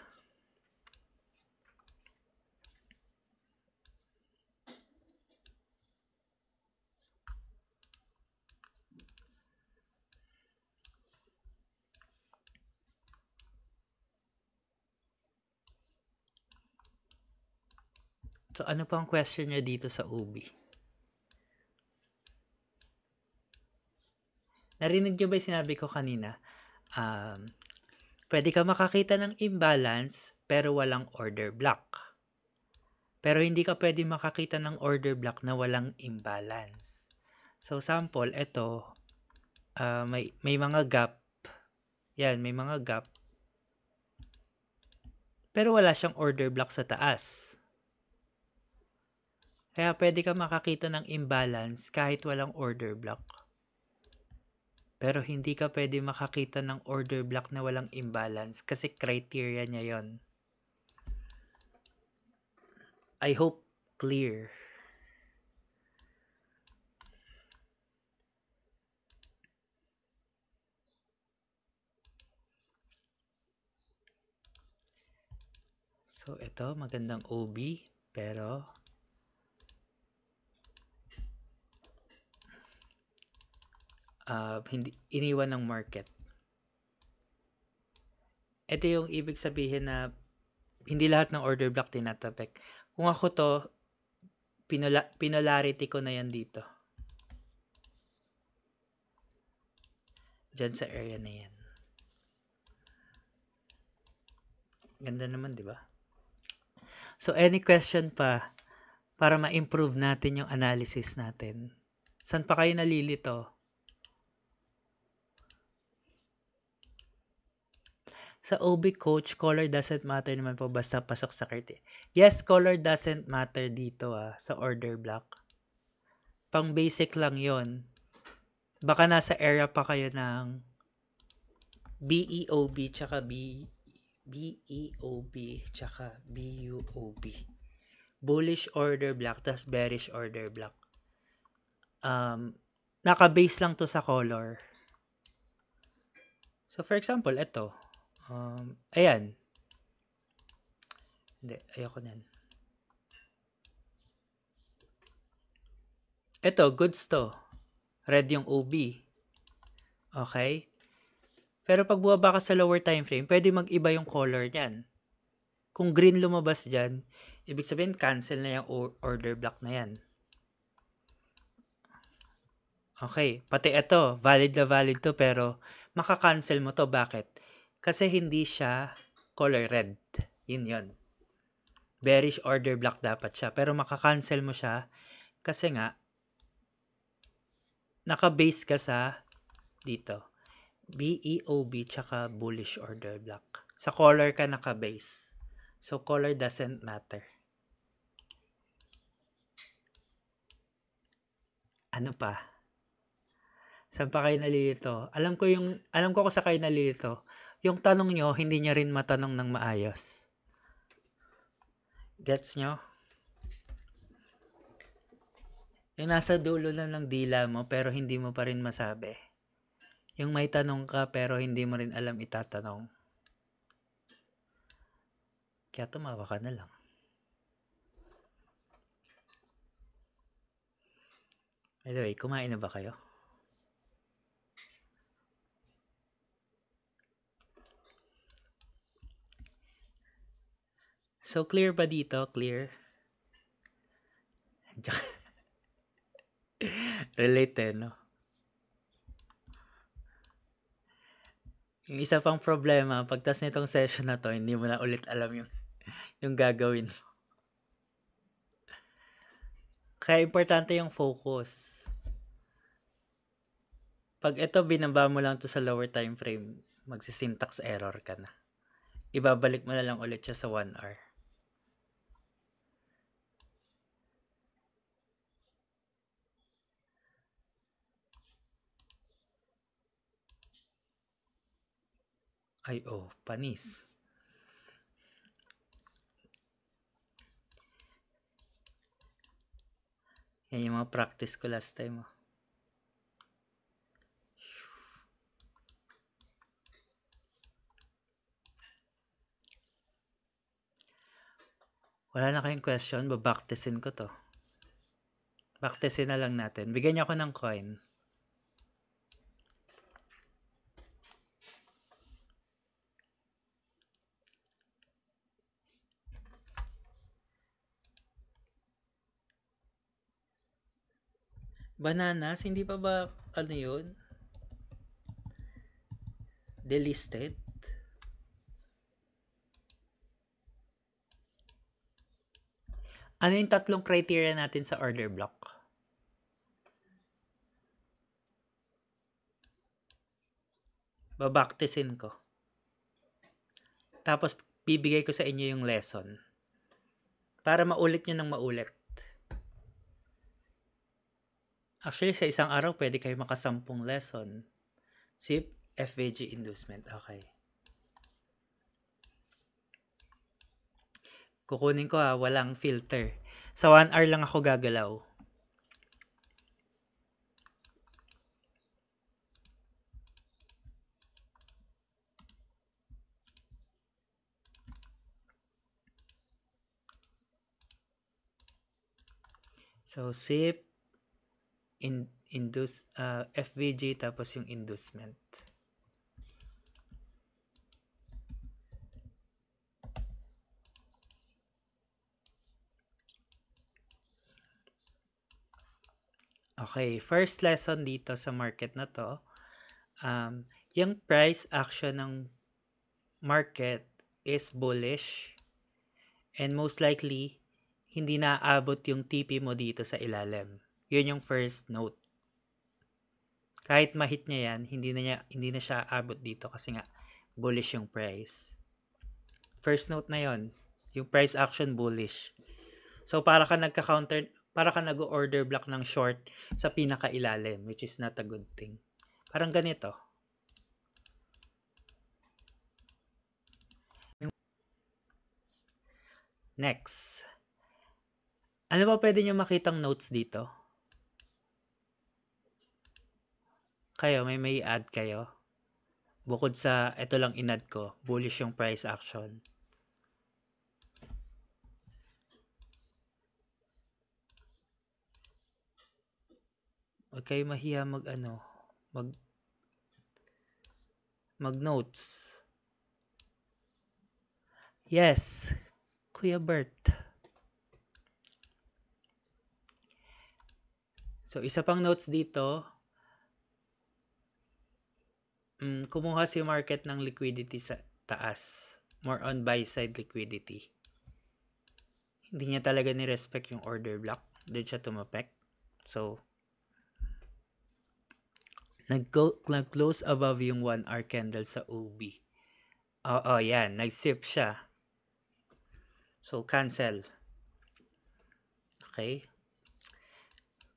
So, ano pang question niya dito sa UBI? Narinig niyo ba yung sinabi ko kanina? Pwede ka makakita ng imbalance pero walang order block. Pero hindi ka pwede makakita ng order block na walang imbalance. So, sample, ito, may mga gap. Yan, may mga gap. Pero wala siyang order block sa taas. Kaya pwede ka makakita ng imbalance kahit walang order block. Pero hindi ka pwede makakita ng order block na walang imbalance kasi criteria niya yon. I hope clear. So, ito, magandang OB, pero hindi iniwan ng market. Ito yung ibig sabihin na hindi lahat ng order block tinatapik. Kung ako to, pinolarity ko na yan dito. Diyan sa area na yan. Ganda naman, di ba? So, any question pa para ma-improve natin yung analysis natin? Saan pa kayo nalilito? Sa OB coach, color doesn't matter naman po basta pasok sa criteria. Yes, color doesn't matter dito sa order block. Pang basic lang yon. Baka nasa area pa kayo ng BEOB tsaka BEOB tsaka BUOB. Bullish order block tas bearish order block. Naka-base lang to sa color. So for example, ito. Ayan. Hindi, ayoko niyan. Ito, goods to. Red yung OB. Okay? Pero pag bumaba ka sa lower time frame, pwede mag-iba yung color niyan. Kung green lumabas dyan, ibig sabihin cancel na yung order block na yan. Okay, pati ito, valid na valid to pero maka-cancel mo to. Bakit? Kasi hindi siya color red. Yun. Bearish order block dapat siya. Pero maka-cancel mo siya kasi nga naka-base ka sa dito. BEOB tsaka bullish order block. Sa color ka naka-base. So, color doesn't matter. Ano pa? Saan pa kayo nalilito? Alam ko kung sa kayo nalilito. Yung tanong nyo, hindi nyo rin matanong ng maayos. Gets nyo? Yung nasa dulo lang ng dila mo, pero hindi mo pa rin masabi. Yung may tanong ka, pero hindi mo rin alam itatanong. Kaya tumawa ka na lang. By the way, kumain na ba kayo? So, clear ba dito? Clear? Relate no? Yung isa pang problema, pagtas nitong session na to, hindi mo na ulit alam yung gagawin mo. Kaya importante yung focus. Pag ito, binaba mo lang to sa lower time frame, magsisyntax error ka na. Ibabalik mo na lang ulit siya sa 1 hour. Ay, panis. Yan yung mga practice ko last time. Wala na kayong question, babaktisin ko to. Baktisin na lang natin. Bigyan niyo ako ng coin. Bananas, hindi pa ba ano yun? Delisted? Ano yung tatlong criteria natin sa order block? Babaktisin ko. Tapos, bibigay ko sa inyo yung lesson. Para maulit nyo ng maulit. Actually, sa isang araw, pwede kayo makasampung lesson. SIP, FVG inducement. Okay. Kukunin ko walang filter. Sa 1 hour lang ako gagalaw. So, SIP, FVG, tapos yung inducement. Okay, first lesson dito sa market na to, yung price action ng market is bullish and most likely hindi naaabot yung TP mo dito sa ilalim. Yun yung first note. Kahit ma-hit niya yan, hindi na siya aabot dito kasi nga bullish yung price. First note na yon, yung price action bullish. So para ka nag-order block ng short sa pinakailalim, which is not a good thing. Parang ganito. Next. Ano ba pwede nyo makitang notes dito? Kayo, may add kayo? Bukod sa, ito lang in-add ko, bullish yung price action. Huwag kayo mahiya mag-notes. Yes, Kuya Bert. So, isa pang notes dito, kumuha si market ng liquidity sa taas. More on buy side liquidity. Hindi niya talaga ni-respect yung order block. Doon siya tumapek. So, nag-close above yung 1 hour candle sa OB. Oo, yan. Nag-sip siya. So, cancel. Okay.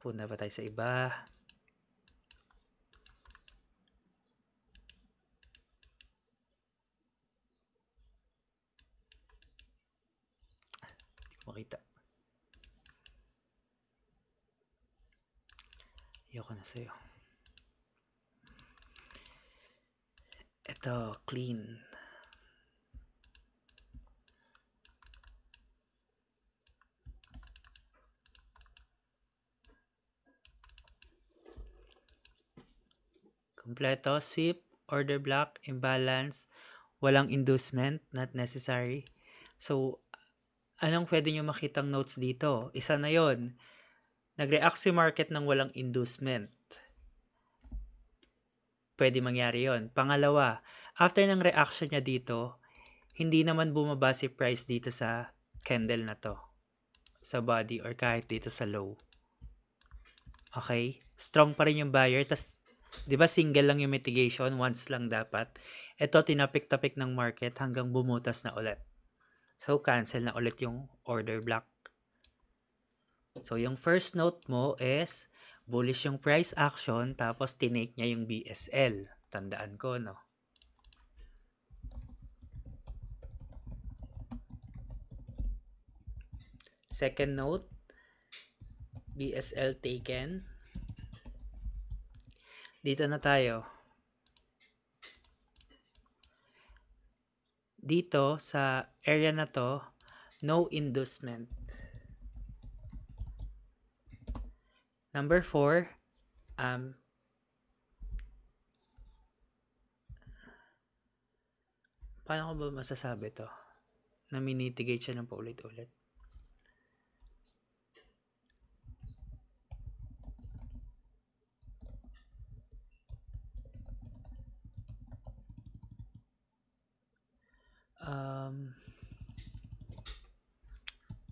Puna pa tayo sa iba. Hindi ko makita. Ayoko na sa'yo. Ito, clean. Kompleto, sweep, order block, imbalance, walang inducement, not necessary. So, anong pwede nyo makitang notes dito? Isa na yon. Nag-react si market ng walang inducement. Pwede mangyari yon. Pangalawa, after ng reaction niya dito, hindi naman bumaba si price dito sa candle na to. Sa body or kahit dito sa low. Okay? Strong pa rin yung buyer. Tas, di ba single lang yung mitigation? Once lang dapat. Ito, tinapik-tapik ng market hanggang bumutas na ulit. So, cancel na ulit yung order block. So, yung first note mo is bullish yung price action tapos tinake niya yung BSL. Tandaan ko, no? Second note, BSL taken. Dito na tayo. Dito sa area na to, no inducement. Number 4, paano ko ba masasabi to? Na minitigate siya ng paulit-ulit.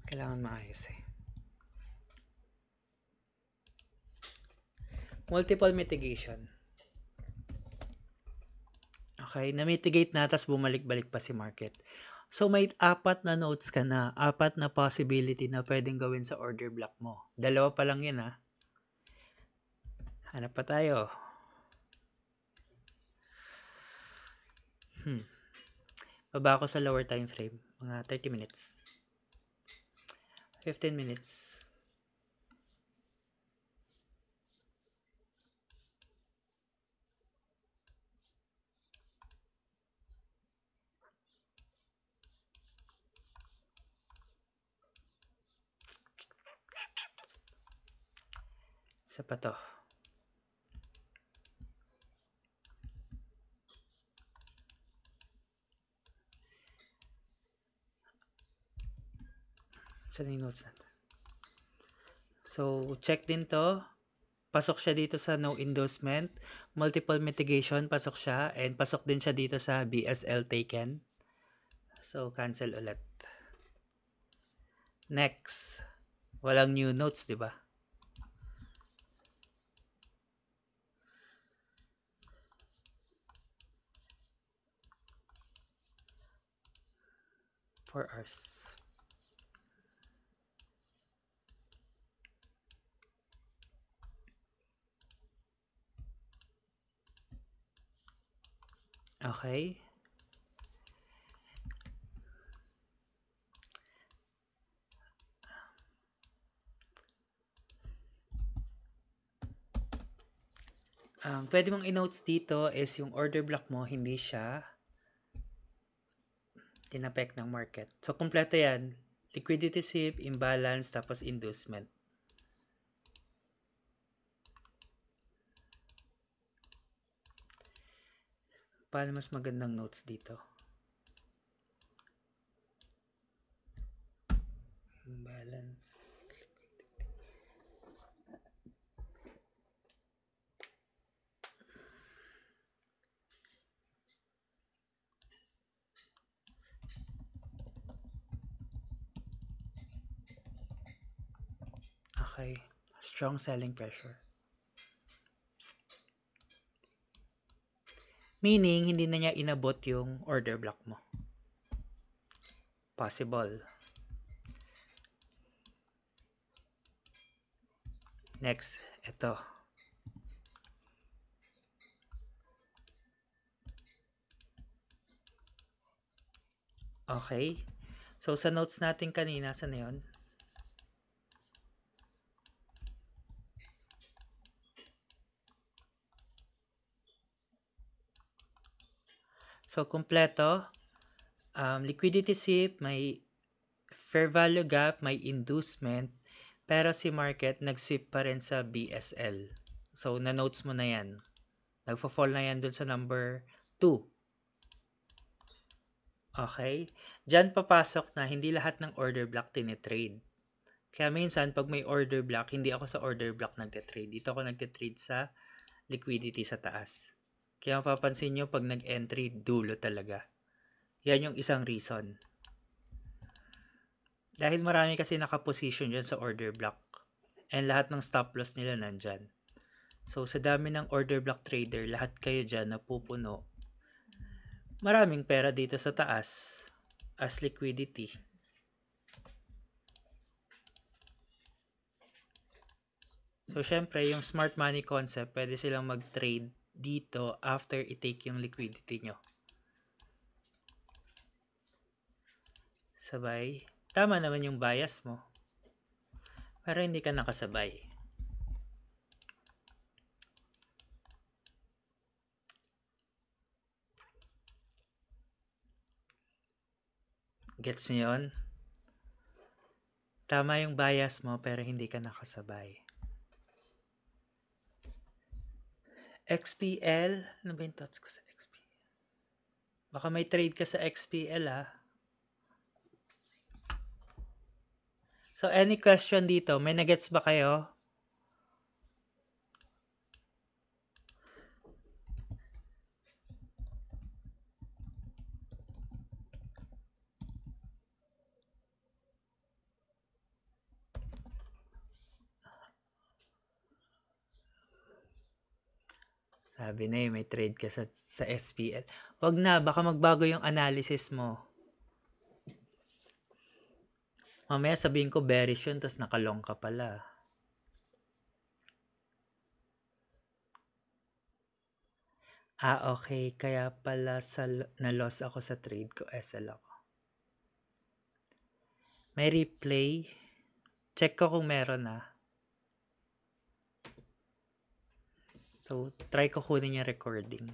Kailangan maayos eh. Multiple mitigation. Okay, na-mitigate na, tapos bumalik-balik pa si market. So, may 4 na notes ka na, 4 na possibility na pwedeng gawin sa order block mo. 2 pa lang yun, ha? Hanap pa tayo. Baba ako sa lower time frame. Mga 30 minutes. 15 minutes. Isa pa to. Saan yung notes natin? So, check din to. Pasok siya dito sa no endorsement. Multiple mitigation, pasok siya. And pasok din siya dito sa BSL taken. So, cancel ulit. Next. Walang new notes, di ba? For hours. Okay. Ang pwede mong i-notes dito is yung order block mo, hindi siya tinapek ng market. So, kompleto yan. Liquidity sweep, imbalance, tapos inducement. Paano mas magandang notes dito? Imbalance. Okay. Strong selling pressure. Meaning, hindi na niya inabot yung order block mo. Possible. Next, ito. Okay. So, sa notes natin kanina, saan na yun? So, kompleto. Liquidity sweep, may fair value gap, may inducement, pero si market nag-sweep pa rin sa BSL. So, na-notes mo na yan. Nagfa-fall na yan dun sa number 2. Okay? Diyan papasok na hindi lahat ng order block tinitrade. Kaya minsan, pag may order block, hindi ako sa order block nagtitrade. Dito ako nagtitrade sa liquidity sa taas. Kaya mapapansin nyo, pag nag-entry, dulo talaga. Yan yung isang reason. Dahil marami kasi nakaposition dyan sa order block. And lahat ng stop loss nila nandyan. So, sa dami ng order block trader, lahat kayo dyan na pupuno. Maraming pera dito sa taas as liquidity. So, syempre, yung smart money concept, pwede silang mag-trade dito after i-take yung liquidity nyo. Sabay. Tama naman yung bias mo. Pero hindi ka nakasabay. Gets nyo yun? Tama yung bias mo pero hindi ka nakasabay. XPL? Ano ba yung thoughts ko sa XPL? Baka may trade ka sa XPL ah. So, any question dito? May nagets ba kayo? Sabi na may trade ka sa SPL. Wag na, baka magbago yung analysis mo. Mamaya sabihin ko bearish yun, tapos nakalong ka pala. Okay. Kaya pala na-loss ako sa trade ko, SL ako. May replay. Check ko kung meron So, try ko kunin yung recording.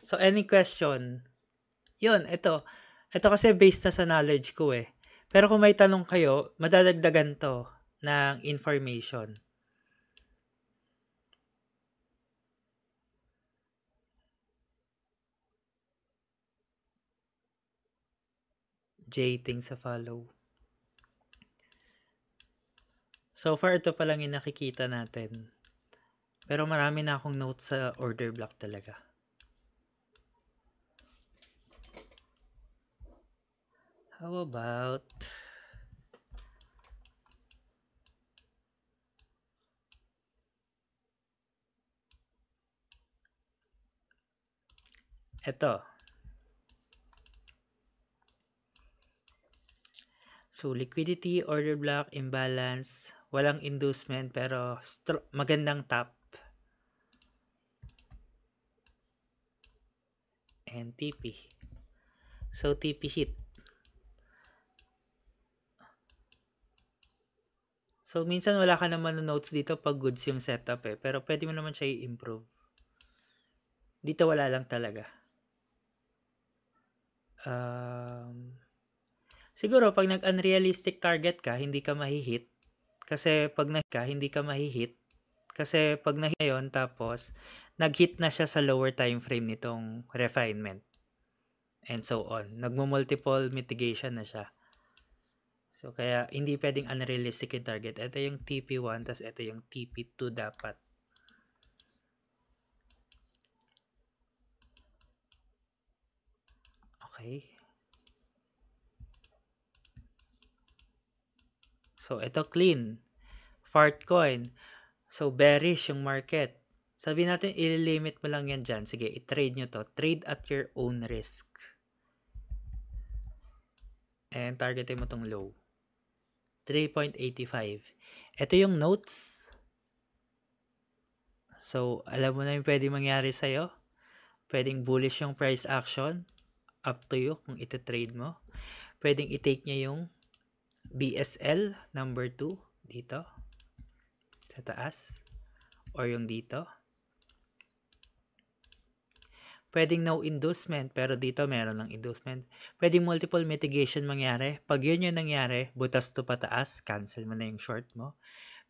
So, any question? Yun, ito. Ito kasi based na sa knowledge ko eh. Pero kung may tanong kayo, madadagdagan to ng information. J, things sa follow. So far, ito pa lang yung nakikita natin. Pero marami na akong notes sa order block talaga. How about... ito. So, liquidity, order block, imbalance, walang inducement, pero magandang top. And TP. So, TP hit. So, minsan wala ka naman na notes dito pag goods yung setup eh. Pero pwede mo naman siya i-improve. Dito wala lang talaga. Siguro, pag nag-unrealistic target ka, hindi ka mahihit. Kasi pag na-hit yun, tapos nag-hit na siya sa lower time frame nitong refinement. And so on. Nagmo-multiple mitigation na siya. So, kaya hindi pwedeng unrealistic yung target. Ito yung TP1, tas ito yung TP2 dapat. Okay. So, ito clean. Fartcoin. So, bearish yung market. Sabihin natin, i-limit mo lang yan dyan. Sige, i-trade nyo to. Trade at your own risk. And targetin mo tong low. 3.85. Ito yung notes. So, alam mo na yung pwede mangyari sa'yo. Pwedeng bullish yung price action. Up to you kung iti-trade mo. Pwedeng i-take niya yung BSL number 2 dito sa taas. Or yung dito. Pwedeng no inducement, pero dito meron ng inducement. Pwedeng multiple mitigation mangyari. Pag yun yung nangyari, butas to pataas, cancel mo na yung short mo.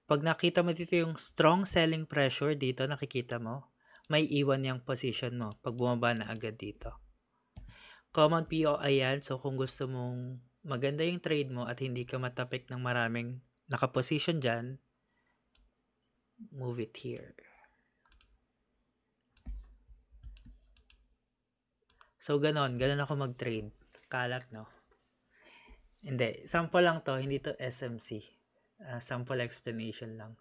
Pag nakita mo dito yung strong selling pressure dito, nakikita mo, may iwan yung position mo pag bumaba na agad dito. Common POI yan, so kung gusto mong maganda yung trade mo at hindi ka matapik ng maraming nakaposition dyan, move it here. So, ganon ako mag-trade. Kalat, no? Hindi. Sample lang to. Hindi to SMC. Sample explanation lang.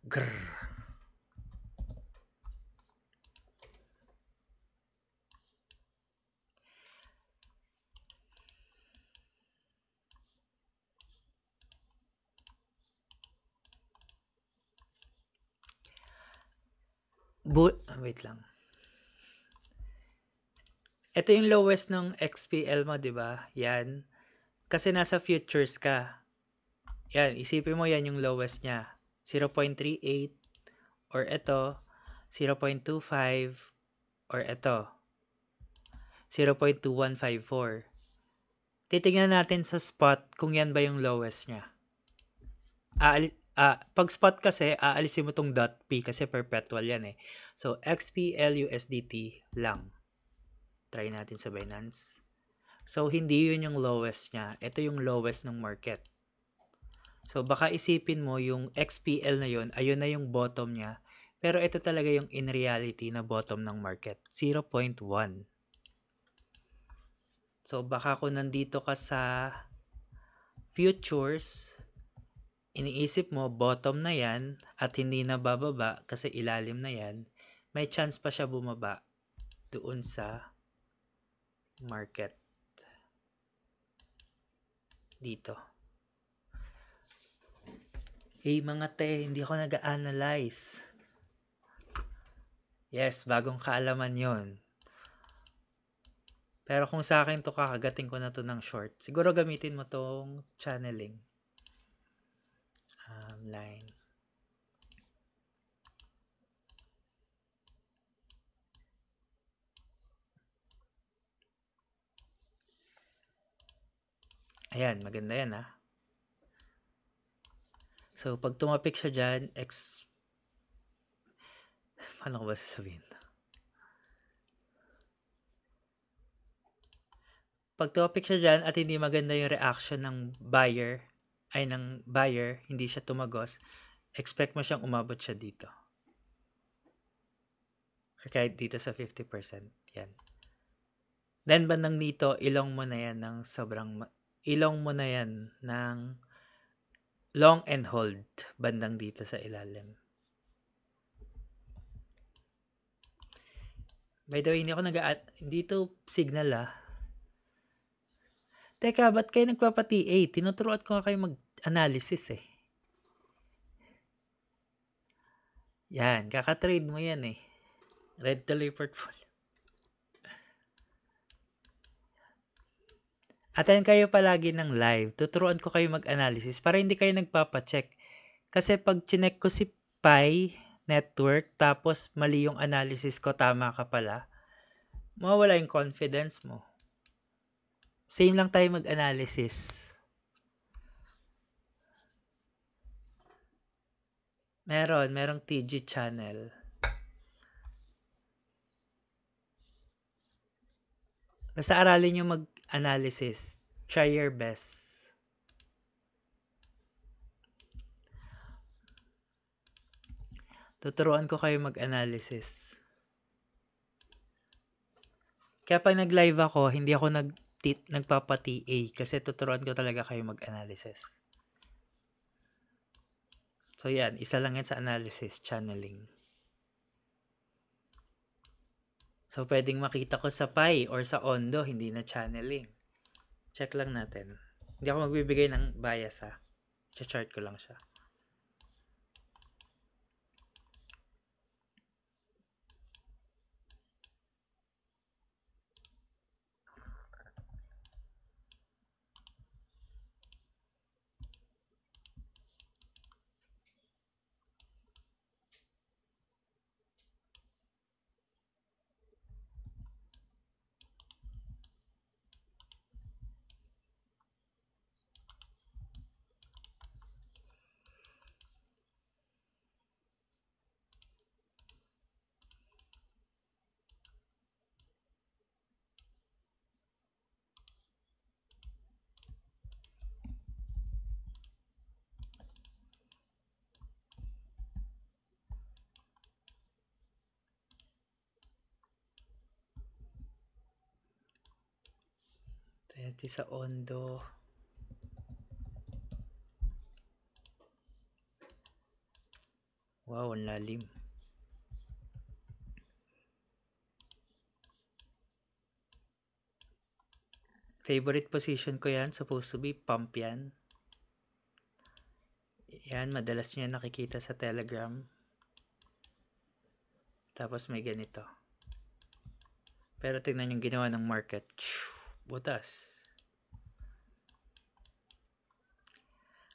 Grrr. Wait lang. Ito yung lowest ng XPL mo, di ba? Yan. Kasi nasa futures ka. Yan. Isipin mo yan yung lowest niya. 0.38 or ito 0.25 or ito 0.2154. Titingnan natin sa spot kung yan ba yung lowest niya. Pag spot kasi, aalisin mo tong .p kasi perpetual yan eh. So, XPL USDT lang. Try natin sa Binance. So, hindi yun yung lowest niya. Ito yung lowest ng market. So, baka isipin mo yung XPL na yun, ayun na yung bottom niya. Pero ito talaga yung in reality na bottom ng market. 0.1. So, baka kung nandito ka sa futures, iniisip mo bottom na yan at hindi na bababa kasi ilalim na yan, may chance pa siya bumaba doon sa market. Dito. Hey mga te, hindi ako nag-analyze. Yes, bagong kaalaman yon. Pero kung sa akin to kakagating ko na to ng short, siguro gamitin mo tong channeling. Line. Ayan, maganda yan ha. So, pag tumapik siya dyan, paano ko ba sasabihin? Pag tumapik siya dyan at hindi maganda yung reaction ng buyer, hindi siya tumagos, expect mo siyang umabot siya dito. Or kahit dito sa 50%. Yan. Then, bandang dito, ilong mo na yan ng long and hold bandang dito sa ilalim. By the way, hindi to signal Teka, ba't kayo nagpapa-TA? Tinuturuan ko kayo mag-analysis eh. Yan, kaka-trade mo yan eh. Red tuloy portfolio. Attend kayo palagi ng live. Tuturuan ko kayo mag-analysis para hindi kayo nagpapacheck. Kasi pag chinek ko si Pi Network tapos mali yung analysis ko, tama ka pala, mawawala yung confidence mo. Same lang tayo mag-analysis. Merong TG channel. Basta aralin nyo mag-analysis. Try your best. Tuturuan ko kayo mag-analysis. Kaya pag nag-live ako, hindi ako nagpapa-TA kasi tuturuan ko talaga kayo mag-analysis. So yan, isa lang yan sa analysis, channeling. So pwedeng makita ko sa Pi or sa Ondo, hindi na channeling. Check lang natin. Hindi ako magbibigay ng bias ha. Chart ko lang siya. Ito sa Ondo. Wow, ang lalim. Favorite position ko yan. Supposed to be pump yan. Yan, madalas niya nakikita sa Telegram. Tapos may ganito. Pero tingnan yung ginawa ng market. Butas.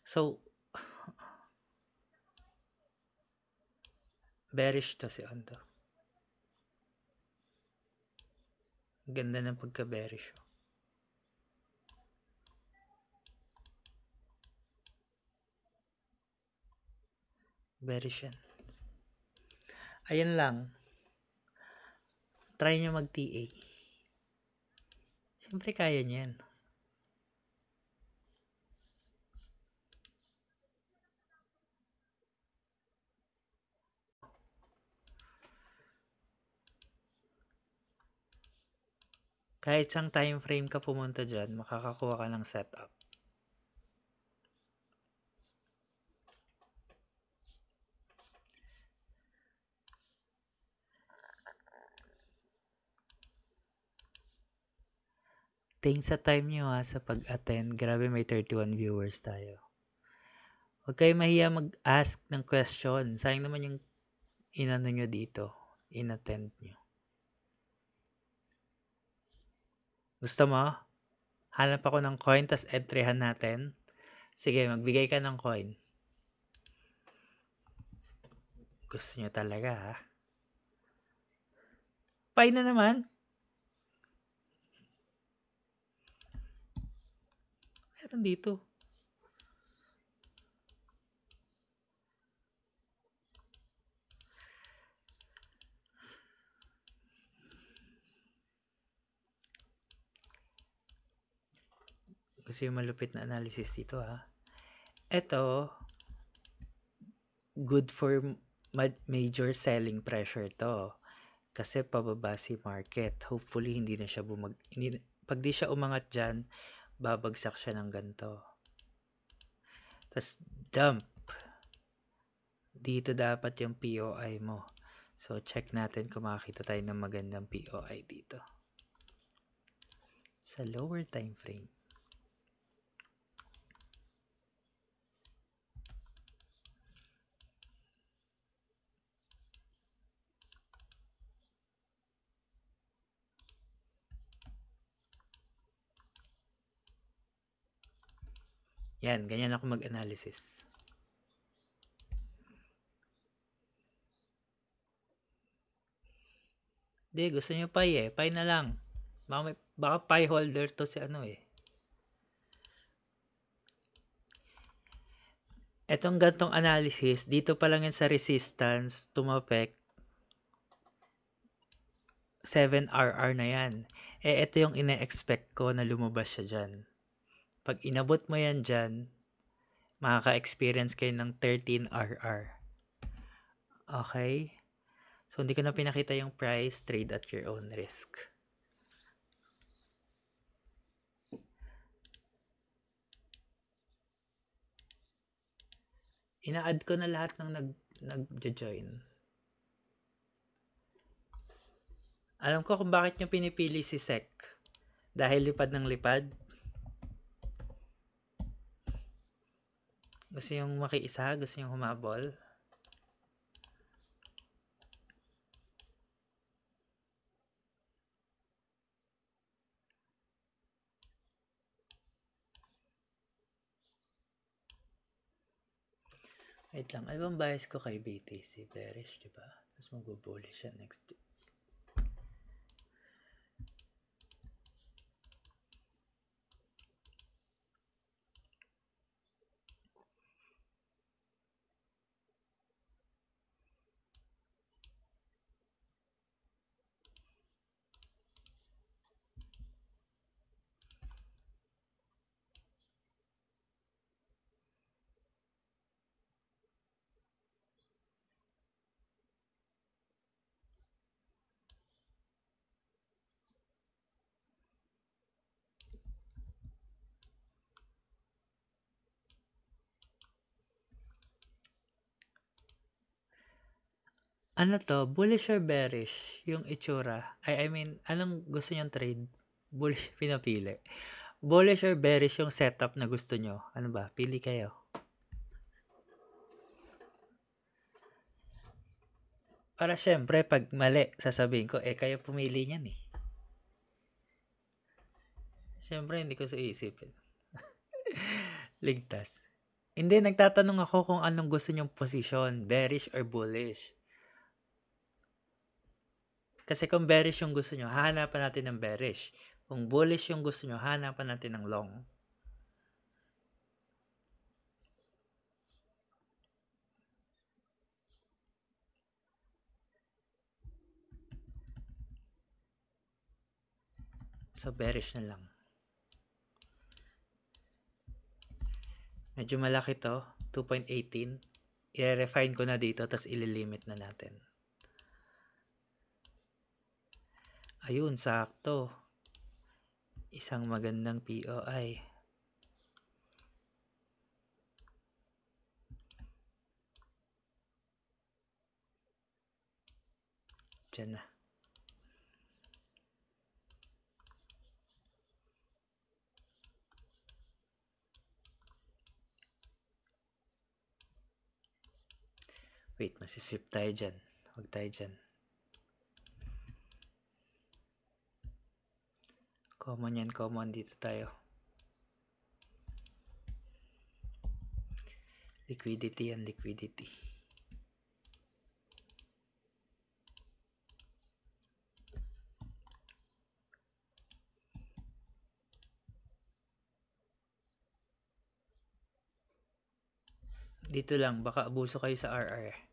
So, bearish to si Ondo. Ganda ng pagka-bearish. Bearish yan. Ayan lang. Try nyo mag-TA. Siyempre kaya niyan. Kahit sang time frame ka pumunta dyan, makakakuha ka ng setup. Thanks sa time nyo ha, sa pag-attend. Grabe, may 31 viewers tayo. Huwag kayo mahiya mag-ask ng question. Sayang naman yung inano nyo dito. In-attend nyo. Gusto mo? Hanap ako ng coin, tas entryhan natin. Sige, magbigay ka ng coin. Gusto nyo talaga ha? Pay na naman. Meron dito. Gusto yung malupit na analysis dito ha. Ito, good for major selling pressure to. Kasi pababa si market. Hopefully, hindi na siya pag di siya umangat dyan, babagsak siya ng ganito. Tapos, dump. Dito dapat yung POI mo. So, check natin kung makakita tayo ng magandang POI dito. Sa lower time frame. Yan, ganyan ako mag-analysis. Hindi, gusto nyo pie eh. Pie na lang. Baka pie holder to si ano eh. Etong gantong analysis, dito pa lang yan sa resistance, tumapek, 7RR na yan. Ito yung ina-expect ko na lumabas siya dyan. Pag inabot mo yan dyan, makaka-experience kayo ng 13RR. Okay? So, hindi ko na pinakita yung price, trade at your own risk. Ina-add ko na lahat ng nag-join. Alam ko kung bakit nyo pinipili si SEC. Dahil lipad ng lipad. Gusto yung makiisa, gusto yung humabol. Wait lang, ano bang bias ko kay BTC? Bearish, diba? Tapos mag-bullish siya next week. Ano to? Bullish or bearish? Yung itsura. I mean, anong gusto nyong trade? Bullish pinapili. Bullish or bearish yung setup na gusto nyo? Ano ba? Pili kayo. Para syempre, pag mali, sasabihin ko, kayo pumili niyan eh. Syempre, hindi ko sa isipin. Ligtas. Hindi, nagtatanong ako kung anong gusto nyong position, bearish or bullish. Kasi kung bearish yung gusto nyo, hahanapan natin ng bearish. Kung bullish yung gusto nyo, hahanapan natin ng long. So, bearish na lang. Medyo malaki to, 2.18. I-refine ko na dito, tapos ililimit na natin. Ayun, sakto. Isang magandang POI. Diyan na. Wait, masiswip tayo dyan. Huwag tayo dyan. Common yan, common. Dito tayo. Liquidity yan, liquidity. Dito lang, baka abuso kayo sa RR.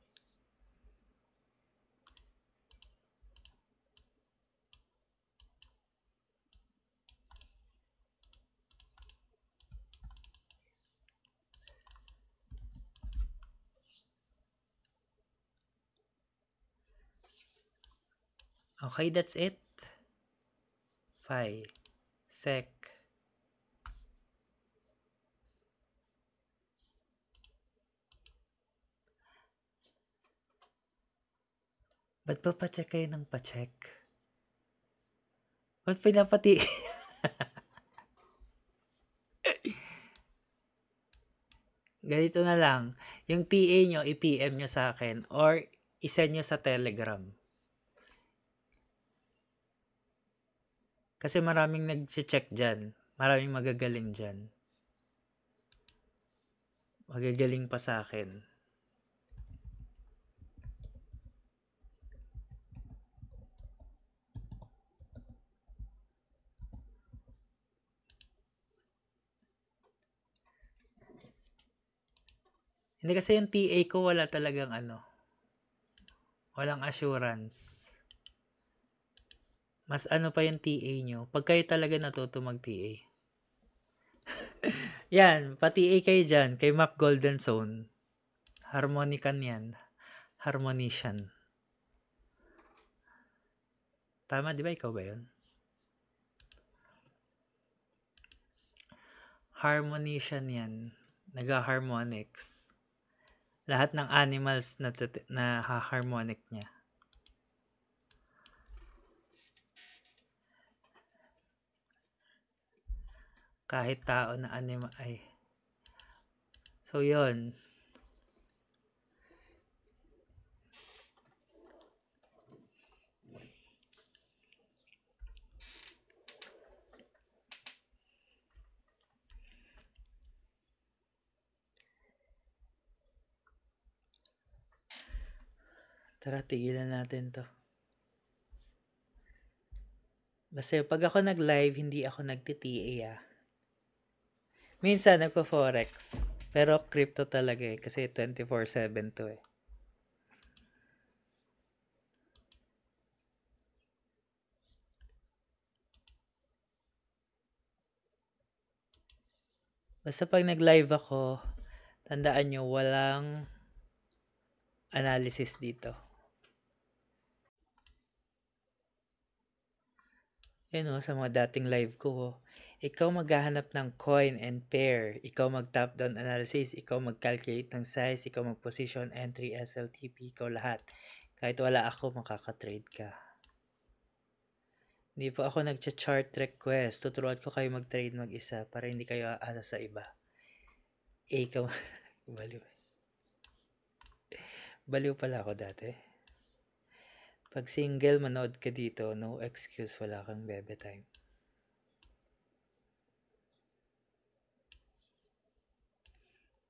Okay, that's it. Phi. SEC. Ba't ba pa-check kayo ng pa-check? Ba't pinapati? Ganito na lang. Yung PA nyo, i-PM nyo sa akin or i-send nyo sa Telegram. Kasi maraming nag-check dyan. Maraming magagaling dyan. Magagaling pa sa akin. Hindi kasi yung TA ko wala talagang walang assurance. Mas pa yung TA nyo. Pag kayo talaga natuto mag-TA. Yan, pa-TA kayo dyan, kay Mac Golden Zone. Harmonican yan. Harmonician. Tama, di ba? Ikaw ba yun? Harmonician yan. Nag-harmonics. Lahat ng animals na harmonic niya. Kahit tao na anima ay. So, yun. Tara, tigilan natin to. Basta pag ako nag-live, hindi ako nagti-TA Minsan, nagpa-forex. Pero crypto talaga kasi 24/7 to Basta pag nag-live ako, tandaan nyo, walang analysis dito. Yun sa mga dating live ko. Ikaw maghahanap ng coin and pair. Ikaw mag-top down analysis. Ikaw mag-calculate ng size. Ikaw mag-position, entry, SLTP. Ikaw lahat. Kahit wala ako, makaka-trade ka. Hindi po ako nag-chart request. Tuturuan ko kayo mag-trade mag-isa para hindi kayo aasa sa iba. Ikaw, baliw. Baliw pala ako dati. Pag single, manood ka dito. No excuse, wala kang bebe time.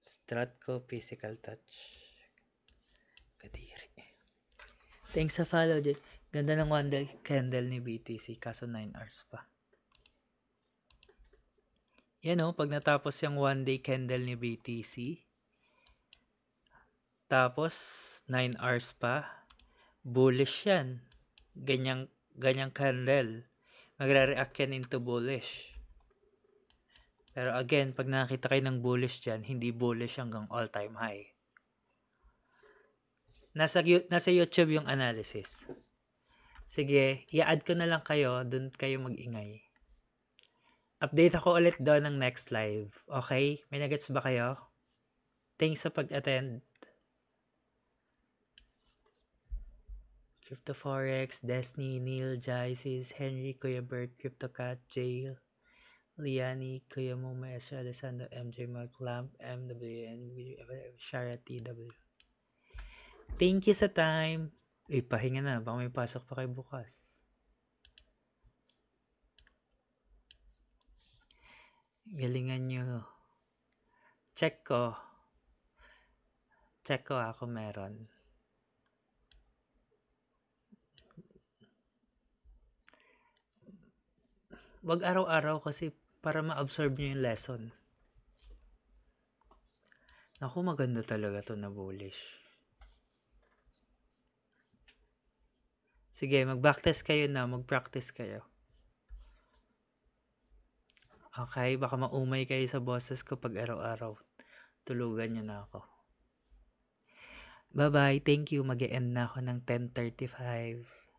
Strat ko, physical touch. Kadiri. Thanks sa follow, Jay. Ganda ng one day candle ni BTC, kaso 9 hours pa. Yan pag natapos yung one day candle ni BTC, tapos 9 hours pa, bullish yan. Ganyang candle. Magre-react yan into bullish. Pero again, pag nakita kayo ng bullish dyan, hindi bullish hanggang all-time high. Nasa YouTube yung analysis. Sige, i-add ko na lang kayo, dun kayo mag-ingay. Update ako ulit doon ng next live. Okay? May nuggets ba kayo? Thanks sa pag-attend. Crypto Forex, Destiny, Neil, Jaisis, Henry, Kuya Bert, CryptoCat, Jail, Liani, Kuya Mo, Maestro Alessandro, MJ Mark Lamp, MWN, Shara TW. Thank you sa time. Pahinga na. Baka may pasok pa kayo bukas. Galingan nyo. Check ko ako meron. Wag araw-araw kasi para ma-absorb nyo yung lesson. Naku, maganda talaga to na bullish. Sige, mag-backtest kayo na. Mag-practice kayo. Okay, baka maumay kayo sa boses ko pag araw-araw. Tulugan nyo na ako. Bye-bye. Thank you. Mag-e-end na ako ng 10:35.